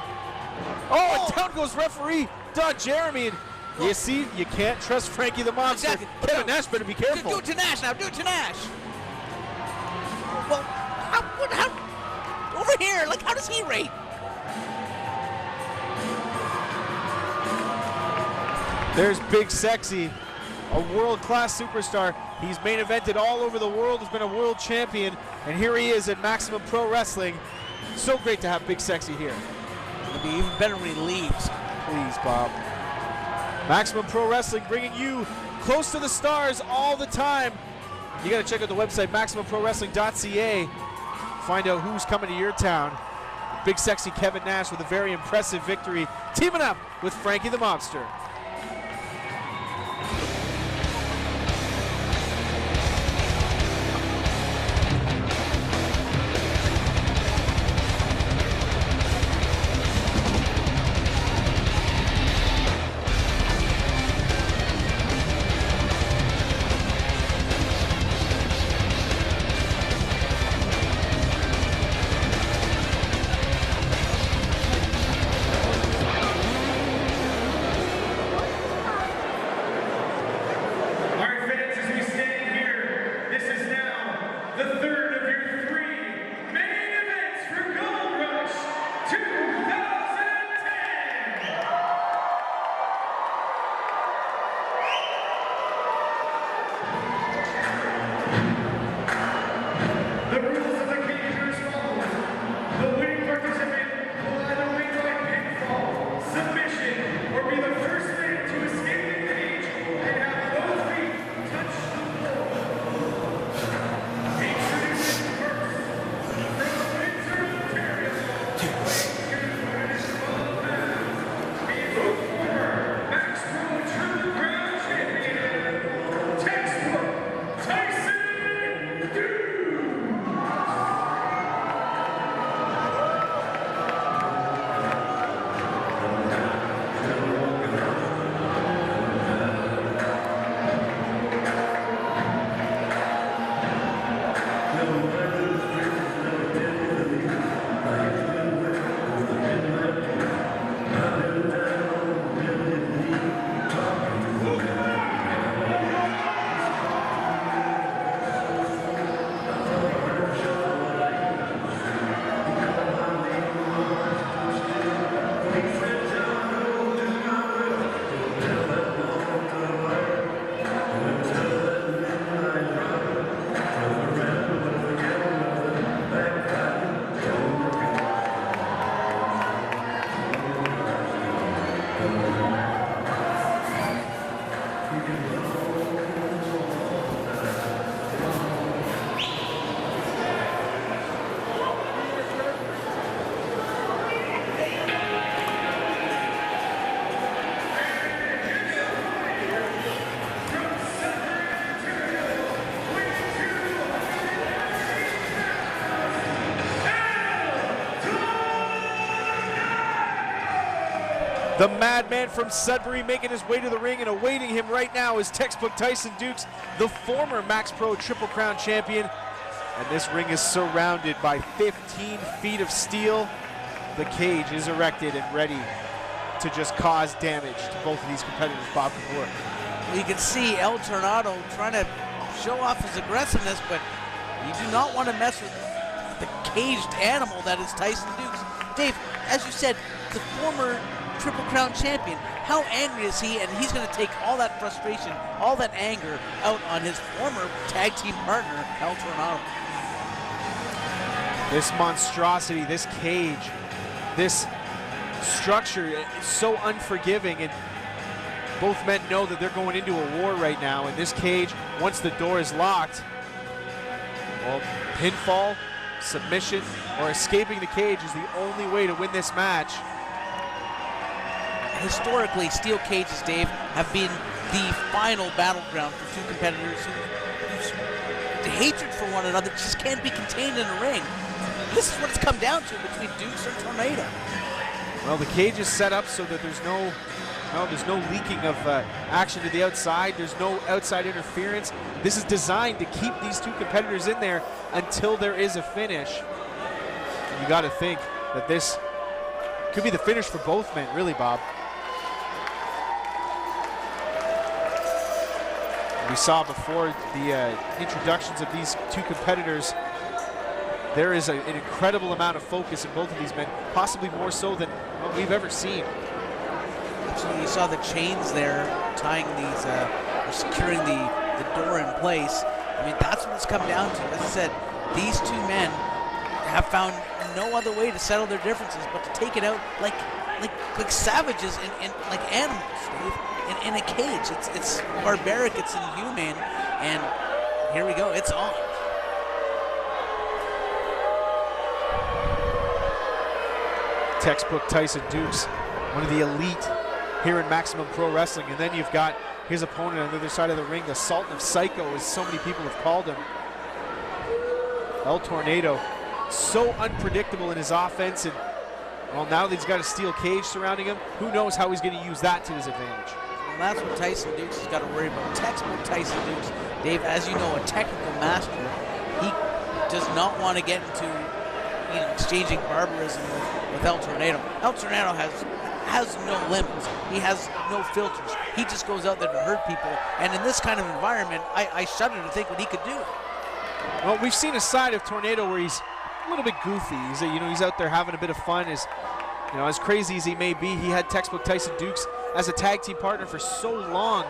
Oh, and down goes referee Don Jeremy. And you see, you can't trust Frankie the Monster. Exactly. Kevin Nash better be careful. Do it to Nash now. Do it to Nash. Well, how over here? Like, how does he rate? There's Big Sexy, a world-class superstar. He's main evented all over the world, has been a world champion, and here he is at Maximum Pro Wrestling. So great to have Big Sexy here. It'll be even better when he leaves. Please, Bob. Maximum Pro Wrestling bringing you close to the stars all the time. You got to check out the website, MaximumProWrestling.ca. Find out who's coming to your town. Big Sexy Kevin Nash with a very impressive victory, teaming up with Frankie the Mobster. The madman from Sudbury making his way to the ring, and awaiting him right now is textbook Tyson Dukes, the former Mxpw Triple Crown champion. And this ring is surrounded by 15 feet of steel. The cage is erected and ready to just cause damage to both of these competitors, Bob Kapoor. You can see El Tornado trying to show off his aggressiveness, but you do not want to mess with the caged animal that is Tyson Dukes. Dave, as you said, the former Triple Crown champion, how angry is he? And he's going to take all that frustration, all that anger out on his former tag team partner, El Tornado. This monstrosity, this cage, this structure is so unforgiving, and both men know that they're going into a war right now. And this cage, once the door is locked, well, pinfall, submission, or escaping the cage is the only way to win this match. Historically, steel cages, Dave, have been the final battleground for two competitors whose hatred for one another just can't be contained in a ring. This is what it's come down to between Dukes and Tornado. Well, the cage is set up so that there's no leaking of action to the outside. There's no outside interference. This is designed to keep these two competitors in there until there is a finish. And you got to think that this could be the finish for both men, really, Bob. We saw before the introductions of these two competitors, there is an incredible amount of focus in both of these men, possibly more so than what we've ever seen. So you saw the chains there tying these, or securing the door in place. I mean, that's what it's come down to. As I said, these two men have found no other way to settle their differences but to take it out like savages in like animals, Dave, in a cage. It's barbaric, it's inhumane, and here we go, it's on. Textbook Tyson Dukes, one of the elite here in Maximum Pro Wrestling. And then you've got his opponent on the other side of the ring, the Sultan of Psycho, as so many people have called him. El Tornado, so unpredictable in his offense, and well, now that he's got a steel cage surrounding him, who knows how he's going to use that to his advantage. Well, that's what Tyson Dukes has got to worry about. Textbook Tyson Dukes, Dave, as you know, a technical master. He does not want to get into exchanging barbarism with El Tornado. El Tornado has no limits. He has no filters. He just goes out there to hurt people. And in this kind of environment, I shudder to think what he could do. Well, we've seen a side of Tornado where he's a little bit goofy. He's out there having a bit of fun. As crazy as he may be, he had Textbook Tyson Dukes as a tag team partner for so long.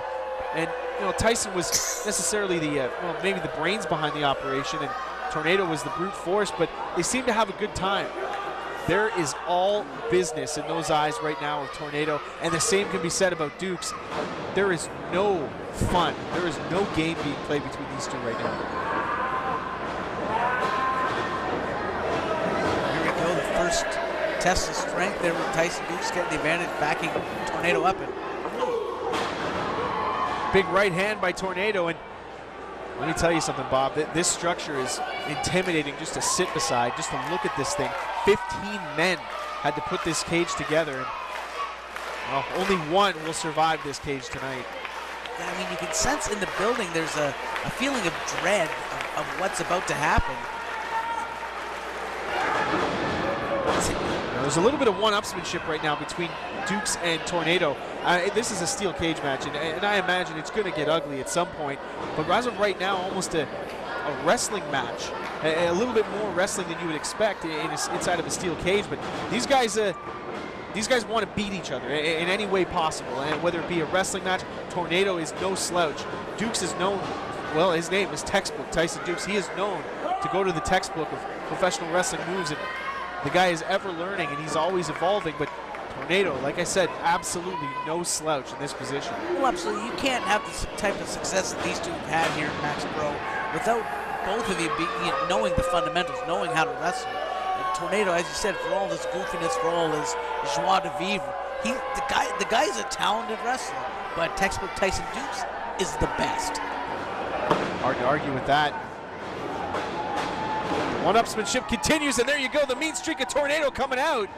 And Tyson was necessarily maybe the brains behind the operation, and Tornado was the brute force, but they seem to have a good time. There is all business in those eyes right now of Tornado, and the same can be said about Dukes. There is no fun. There is no game being played between these two right now. Here we go, the first test of strength there with Tyson Dukes getting the advantage, backing Tornado up. And big right hand by Tornado, and let me tell you something, Bob. This structure is intimidating just to sit beside, just to look at this thing. 15 men had to put this cage together, and well, only one will survive this cage tonight. I mean, you can sense in the building there's a feeling of dread of what's about to happen. There's a little bit of one-upsmanship right now between Dukes and Tornado. This is a steel cage match, and I imagine it's going to get ugly at some point. But as of right now, almost a wrestling match. A little bit more wrestling than you would expect inside of a steel cage. But these guys want to beat each other in any way possible. And whether it be a wrestling match, Tornado is no slouch. Dukes is known, well, his name is Textbook Tyson Dukes. He is known to go to the textbook of professional wrestling moves, and the guy is ever learning, and he's always evolving. But Tornado, like I said, absolutely no slouch in this position. Well, absolutely. You can't have the type of success that these two have had here in Mxpw without both of you knowing the fundamentals, knowing how to wrestle. And Tornado, as you said, for all his goofiness, for all his joie de vivre, the guy's a talented wrestler, but Textbook Tyson Dukes is the best. Hard to argue with that. One-upsmanship continues, and there you go, the mean streak of Tornado coming out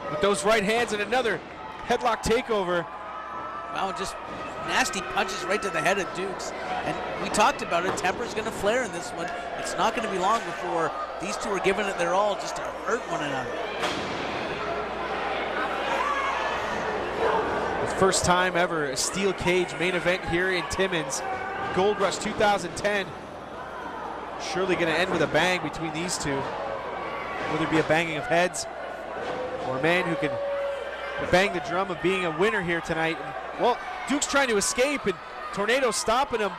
with those right hands, and another headlock takeover. Wow, just nasty punches right to the head of Dukes. And we talked about it, temper's gonna flare in this one. It's not gonna be long before these two are giving it their all just to hurt one another. The first time ever a steel cage main event here in Timmins. Gold Rush 2010. Surely gonna end with a bang between these two. Will there be a banging of heads or a man who can bang the drum of being a winner here tonight? And, well, Duke's trying to escape and Tornado stopping him.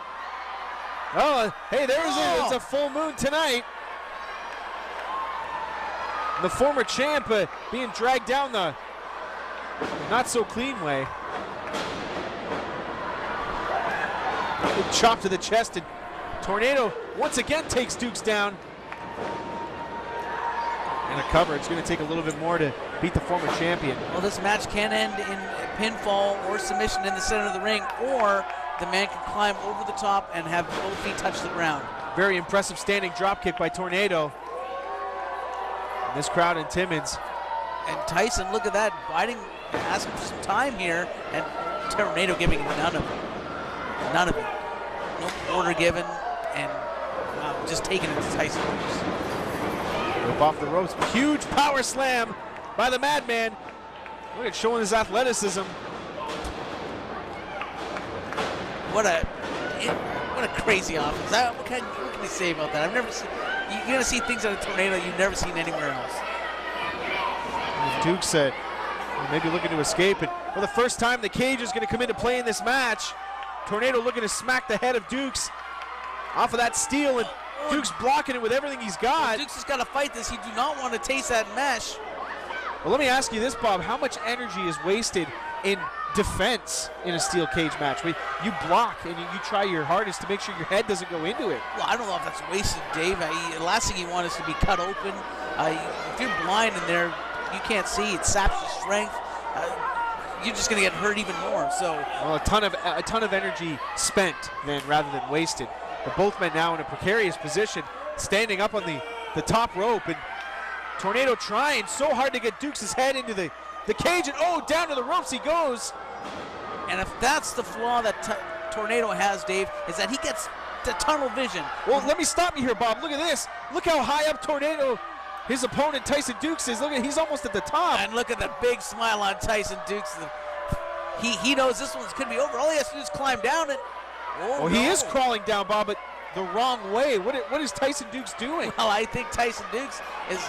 Oh, hey, there's it. It's a full moon tonight. The former champ being dragged down the not so clean way. Big chop to the chest, and Tornado once again takes Dukes down. And a cover. It's going to take a little bit more to beat the former champion. Well, this match can end in a pinfall or submission in the center of the ring, or the man can climb over the top and have both feet touch the ground. Very impressive standing drop kick by Tornado. And this crowd in Timmins. And Tyson, look at that, biting, asking for some time here, and Tornado giving none of it. None of it. No order given, and wow, just taking it to Tyson. Rope off the ropes. Huge power slam by the Madman. Look at showing his athleticism. What a crazy offense. What can you say about that? I've never seen. You're gonna see things out of Tornado you've never seen anywhere else. Duke said, maybe looking to escape, and for the first time the cage is going to come into play in this match. Tornado looking to smack the head of Dukes off of that steel, and Dukes blocking it with everything he's got. Well, Dukes has got to fight this. He do not want to taste that mesh. Well, let me ask you this, Bob. How much energy is wasted in defense in a steel cage match? You block and you try your hardest to make sure your head doesn't go into it. Well, I don't know if that's wasted, Dave. The last thing you want is to be cut open. If you're blind in there, you can't see. It saps your strength. You're just going to get hurt even more. So, well, a ton of energy spent then rather than wasted. But both men now in a precarious position, standing up on the top rope, and Tornado trying so hard to get Dukes' head into the cage, and down to the ropes he goes. And if that's the flaw that Tornado has, Dave, is that he gets the tunnel vision. Well, let me stop you here, Bob. Look at this. Look how high up Tornado, his opponent Tyson Dukes, is. Look at, he's almost at the top. And look at the big smile on Tyson Dukes. He knows this one's could be over. All he has to do is climb down and he is crawling down, Bob, but the wrong way. What is Tyson Dukes doing? Well, I think Tyson Dukes is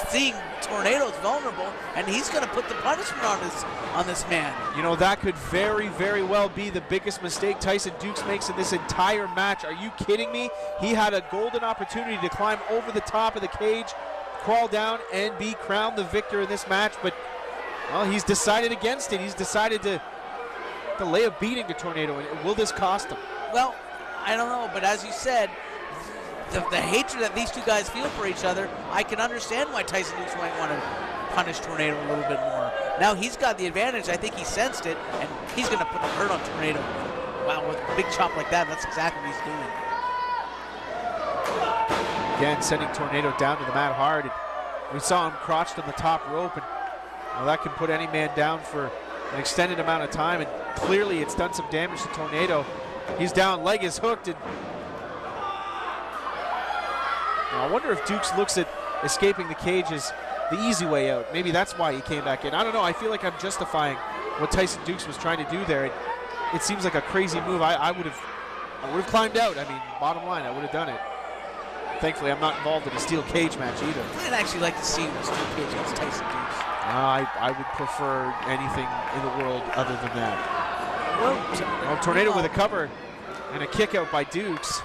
seeing Tornado's vulnerable, and he's going to put the punishment on this man. You know, that could very, very well be the biggest mistake Tyson Dukes makes in this entire match. Are you kidding me? He had a golden opportunity to climb over the top of the cage, crawl down, and be crowned the victor in this match, but well, he's decided against it. He's decided to lay a beating to Tornado, and will this cost him? Well, I don't know, but as you said, the hatred that these two guys feel for each other, I can understand why Tyson Dukes might want to punish Tornado a little bit more. Now he's got the advantage. I think he sensed it, and he's going to put the hurt on Tornado. Wow, with a big chop like that, that's exactly what he's doing. Again, sending Tornado down to the mat hard. And we saw him crouched on the top rope, and well, that can put any man down for an extended amount of time, and clearly it's done some damage to Tornado. He's down, leg is hooked, and I wonder if Dukes looks at escaping the cage as the easy way out. Maybe that's why he came back in. I don't know. I feel like I'm justifying what Tyson Dukes was trying to do there. It seems like a crazy move. I would have climbed out. I mean, bottom line, I would have done it. Thankfully, I'm not involved in a steel cage match either. I'd actually like to see a steel cage against Tyson Dukes. I would prefer anything in the world other than that. Well, Tornado with a cover and a kick out by Dukes.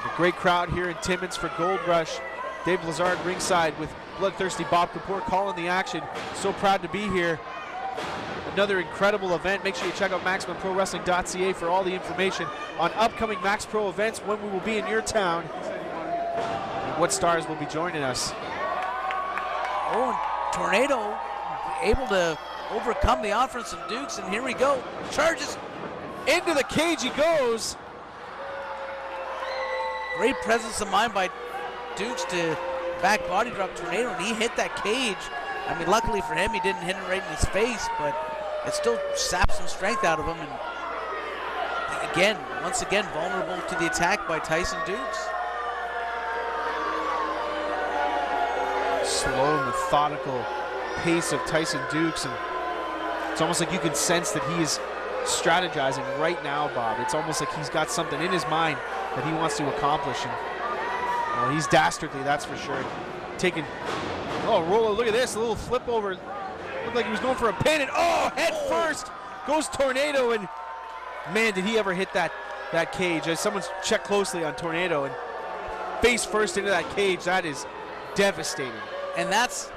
A great crowd here in Timmins for Gold Rush. Dave Lazard ringside with bloodthirsty Bob Kapoor calling the action. So proud to be here. Another incredible event. Make sure you check out MaximumProWrestling.ca for all the information on upcoming Max Pro events, when we will be in your town, and what stars will be joining us. Tornado able to overcome the offense of Dukes, and here we go. Charges into the cage he goes. Great presence of mind by Dukes to back body drop Tornado, and he hit that cage I mean, luckily for him, he didn't hit him right in his face, but it still sapped some strength out of him. And again, once again, vulnerable to the attack by Tyson Dukes. Slow, methodical pace of Tyson Dukes, and it's almost like you can sense that he is strategizing right now, Bob. It's almost like he's got something in his mind that he wants to accomplish, and well, he's dastardly, that's for sure. Taking, oh, roller, look at this, a little flip over. Looked like he was going for a pin, and oh, head first goes Tornado, and man, did he ever hit that cage. As someone's checked closely on Tornado, and face first into that cage, that is devastating. And that's,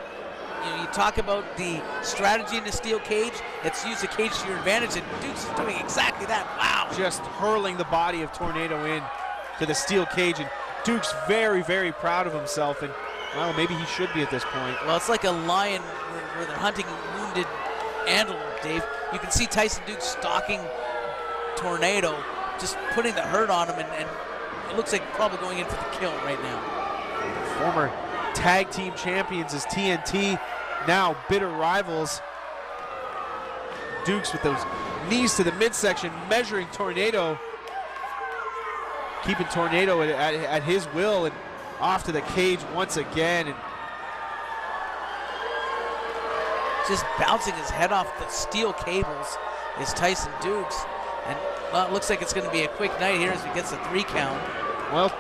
you talk about the strategy in the steel cage. It's use the cage to your advantage, and Dukes is doing exactly that. Wow. Just hurling the body of Tornado in to the steel cage, and Dukes very, very proud of himself, and well, maybe he should be at this point. Well, it's like a lion where they're hunting a wounded antelope, Dave. You can see Tyson Dukes stalking Tornado, just putting the hurt on him, and it looks like probably going in for the kill right now. Former tag team champions as TNT, now bitter rivals. Dukes with those knees to the midsection, measuring Tornado, keeping Tornado at his will, and off to the cage once again, and just bouncing his head off the steel cables is Tyson Dukes. And well, it looks like it's going to be a quick night here as he gets a 3 count. Well,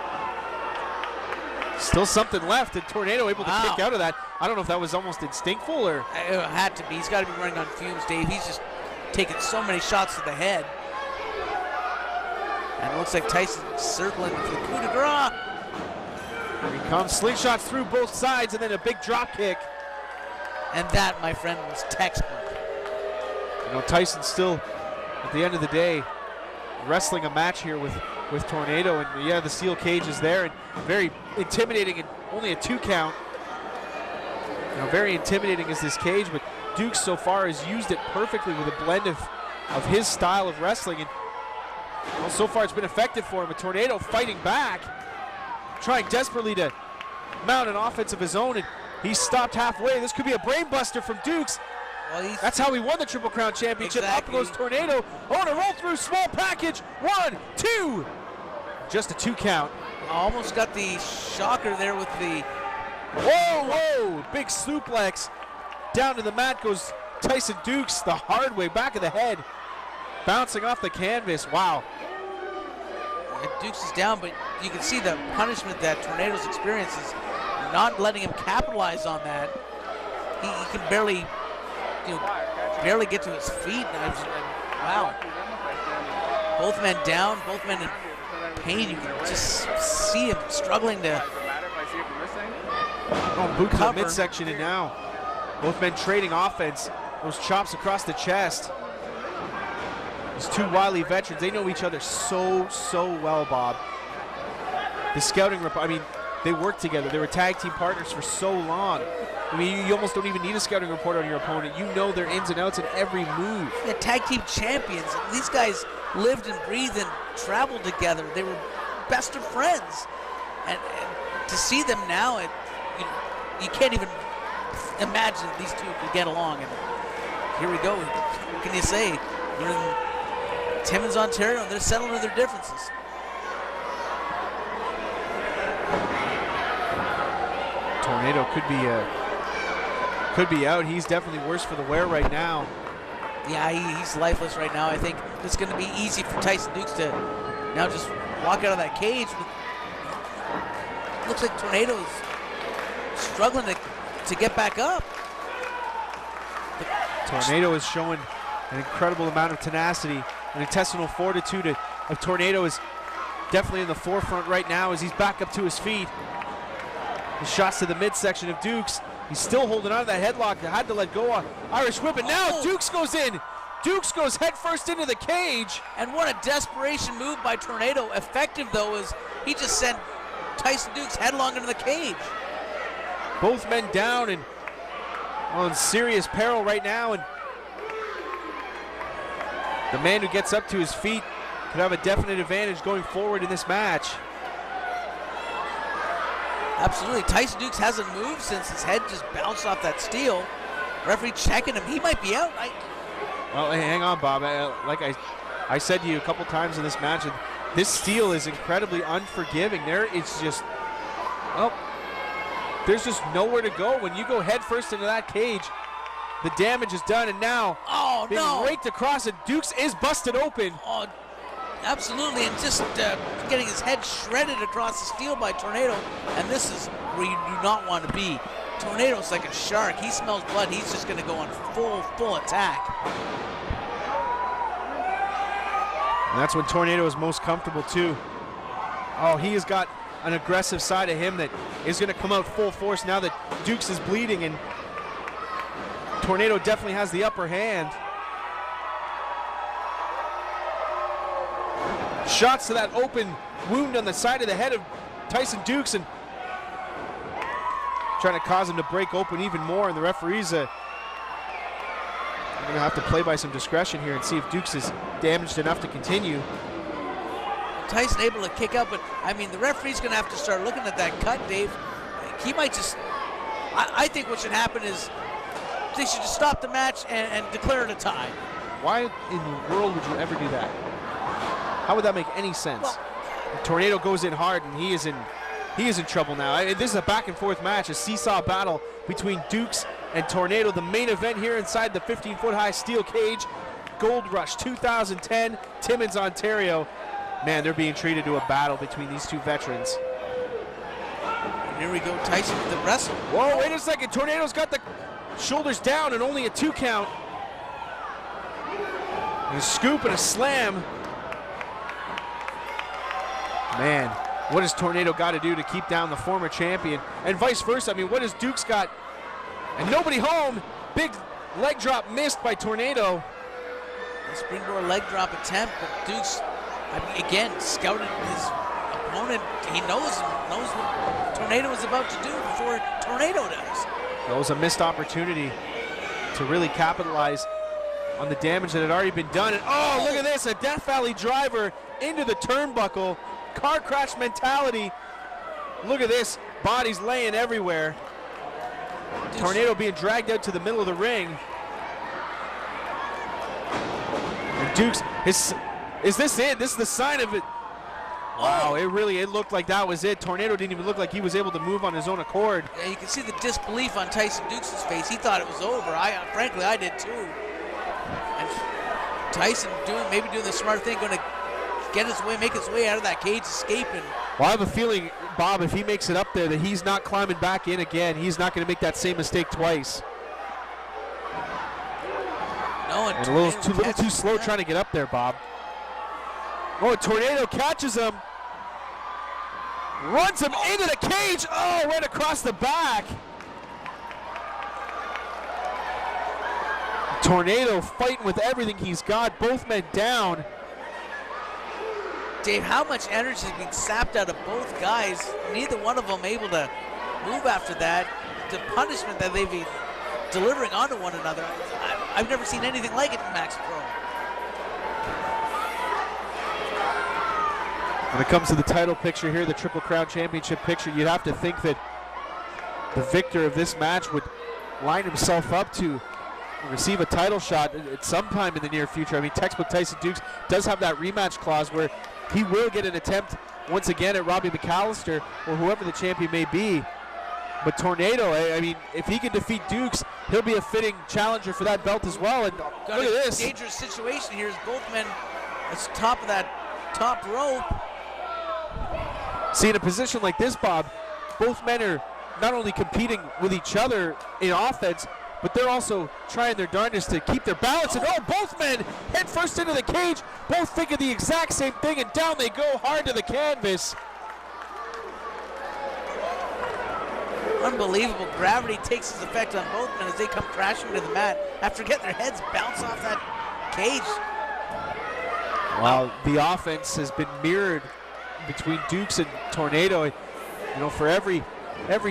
still something left, and Tornado able to kick out of that. I don't know if that was almost instinctful or... It had to be. He's got to be running on fumes, Dave. He's just taking so many shots to the head. And it looks like Tyson's circling for the coup de grace. Here he comes, slingshots through both sides, and then a big drop kick. And that, my friend, was textbook. You know, Tyson still, at the end of the day, wrestling a match here with Tornado, and yeah, the steel cage is there, and very intimidating, and only a 2 count. You know, very intimidating is this cage, but Dukes so far has used it perfectly with a blend of his style of wrestling, and well, so far it's been effective for him. A Tornado fighting back, trying desperately to mount an offense of his own, and he's stopped halfway. This could be a brain buster from Dukes. Well, that's how he won the Triple Crown Championship. Exactly. Up goes Tornado. Oh, and a roll through small package. 1, 2. Just a 2 count. Almost got the shocker there with the... Whoa. Big suplex. Down to the mat goes Tyson Dukes the hard way, back of the head. Bouncing off the canvas. Wow. And Dukes is down, but you can see the punishment that Tornado's experiences, not letting him capitalize on that. He can barely, barely get to his feet. Wow. Both men down, both men in pain. You can just see him struggling to boot to the midsection, and now both men trading offense. Those chops across the chest. These 2 wily veterans, they know each other so well, Bob. The scouting report, I mean, they worked together. They were tag team partners for so long. I mean, you almost don't even need a scouting report on your opponent. You know their ins and outs in every move. Yeah, tag team champions. These guys lived and breathed and traveled together. They were best of friends. And to see them now, you can't even imagine that these two could get along. And here we go. What can you say? They're in Timmins, Ontario, and they're settling their differences. Tornado could be out. He's definitely worse for the wear right now. Yeah, he's lifeless right now. I think it's going to be easy for Tyson Dukes to now just walk out of that cage. It looks like Tornado is struggling to get back up. Tornado is showing an incredible amount of tenacity and intestinal fortitude of Tornado is definitely in the forefront right now as he's back up to his feet. The shots to the midsection of Dukes. He's still holding on to that headlock. Had to let go on Irish whip, and now Dukes goes in. Dukes goes head first into the cage. And what a desperation move by Tornado. Effective, though, is he just sent Tyson Dukes headlong into the cage. Both men down and in serious peril right now. And the man who gets up to his feet could have a definite advantage going forward in this match. Absolutely. Tyson Dukes hasn't moved since his head just bounced off that steel. Referee checking him. He might be out. Well, hey, hang on, Bob. Like I said to you a couple times in this match, this steel is incredibly unforgiving. There's just nowhere to go. When you go head first into that cage, the damage is done, and now being raked across, and Dukes is busted open. Oh, absolutely, and just getting his head shredded across the steel by Tornado, and this is where you do not want to be. Tornado's like a shark. He smells blood. He's just going to go on full attack. And that's when Tornado is most comfortable too. Oh, he has got an aggressive side of him that is going to come out full force now that Dukes is bleeding, and Tornado definitely has the upper hand. Shots to that open wound on the side of the head of Tyson Dukes, and trying to cause him to break open even more, and the referees are going to have to play by some discretion here and see if Dukes is damaged enough to continue. Tyson able to kick out, but I mean the referee's going to have to start looking at that cut, Dave. He might just, I think what should happen is they should just stop the match and declare it a tie. Why in the world would you ever do that? How would that make any sense? Well, Tornado goes in hard, and he is in trouble now. This is a back and forth match, a seesaw battle between Dukes and Tornado. The main event here inside the 15-foot high steel cage. Gold Rush 2010, Timmins, Ontario. Man, they're being treated to a battle between these two veterans. And here we go, Tyson with the wrestle. Whoa, wait a second. Tornado's got the shoulders down and only a 2 count. And a scoop and a slam. Man, what has Tornado got to do to keep down the former champion? And vice versa. I mean, what has Dukes got? And nobody home. Big leg drop missed by Tornado. The springboard leg drop attempt, but Dukes, I mean, again, scouted his opponent. He knows what Tornado is about to do before Tornado does. That was a missed opportunity to really capitalize on the damage that had already been done. And oh, look at this, a Death Valley driver into the turnbuckle. Car crash mentality. Look at this, bodies laying everywhere. Tornado being dragged out to the middle of the ring. And Dukes, is this it? This is the sign of it. Wow, it looked like that was it. Tornado didn't even look like he was able to move on his own accord. Yeah, you can see the disbelief on Tyson Dukes' face. He thought it was over. Frankly, I did too. And Tyson maybe doing the smart thing, going to make his way out of that cage, escaping. Well, I have a feeling, Bob, if he makes it up there, that he's not climbing back in again. He's not going to make that same mistake twice. No, and a little too slow trying to get up there, Bob. Oh, Tornado catches him. Runs him into the cage. Oh, right across the back. Tornado fighting with everything he's got. Both men down. Dave, how much energy has been sapped out of both guys? Neither one of them able to move after that. The punishment that they've been delivering onto one another, I've never seen anything like it in Mxpw. When it comes to the title picture here, the Triple Crown Championship picture, you'd have to think that the victor of this match would line himself up to receive a title shot at some time in the near future. I mean, textbook Tyson Dukes does have that rematch clause where he will get an attempt once again at Robbie McAllister or whoever the champion may be. But Tornado, I mean, if he can defeat Dukes, he'll be a fitting challenger for that belt as well. And look at this. Dangerous situation here as both men at the top of that top rope. See, in a position like this, Bob, both men are not only competing with each other in offense, but they're also trying their darndest to keep their balance. And both men head first into the cage, both thinking the exact same thing, and down they go hard to the canvas. Unbelievable. Gravity takes its effect on both men as they come crashing to the mat after getting their heads bounce off that cage. Well, the offense has been mirrored between Dukes and Tornado. You know, for every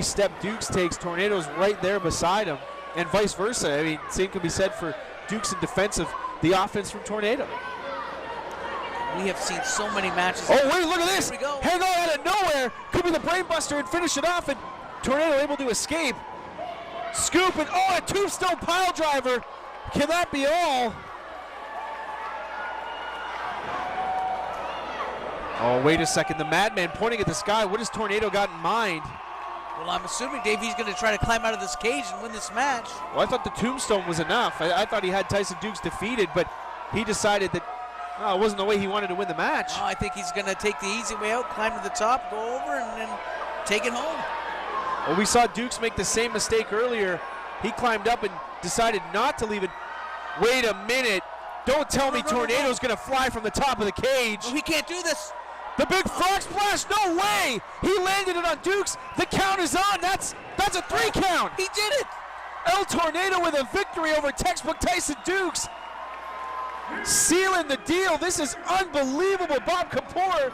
step Dukes takes, Tornado's right there beside him, and vice versa. I mean, same can be said for Dukes in defense of the offense from Tornado. We have seen so many matches. Oh, wait, look at this. Here we go. Hang on out of nowhere. Could be the brainbuster and finish it off, and Tornado able to escape. Scoop, and oh, a tombstone pile driver. Can that be all? Oh, wait a second. The Madman pointing at the sky. What has Tornado got in mind? Well, I'm assuming, Dave, he's going to try to climb out of this cage and win this match. Well, I thought the tombstone was enough. I thought he had Tyson Dukes defeated, but he decided that it wasn't the way he wanted to win the match. Oh, I think he's going to take the easy way out, climb to the top, go over, and then take it home. Well, we saw Dukes make the same mistake earlier. He climbed up and decided not to leave it. Wait a minute. Don't tell me Tornado's going to fly from the top of the cage. Oh, he can't do this. The big frog splash, no way! He landed it on Dukes. The count is on. That's a 3 count. He did it. El Tornado with a victory over textbook Tyson Dukes. Sealing the deal. This is unbelievable, Bob Kapoor.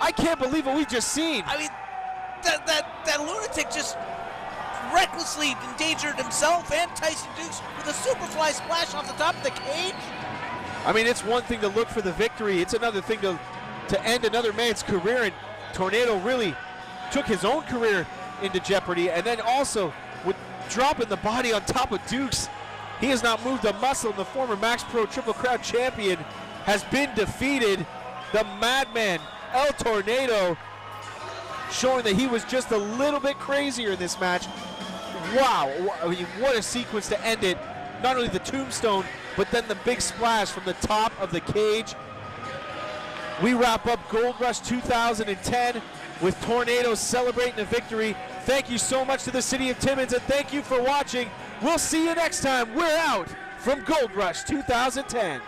I can't believe what we just seen. I mean, that lunatic just recklessly endangered himself and Tyson Dukes with a superfly splash off the top of the cage. I mean, it's one thing to look for the victory. It's another thing to end another man's career, and Tornado really took his own career into jeopardy, and then also with dropping the body on top of Dukes. He has not moved a muscle, and the former Mxpw Triple Crown champion has been defeated. The Madman, El Tornado, showing that he was just a little bit crazier in this match. Wow, I mean, what a sequence to end it. Not only the tombstone, but then the big splash from the top of the cage. We wrap up Gold Rush 2010 with Tornado celebrating the victory. Thank you so much to the City of Timmins, and thank you for watching. We'll see you next time. We're out from Gold Rush 2010.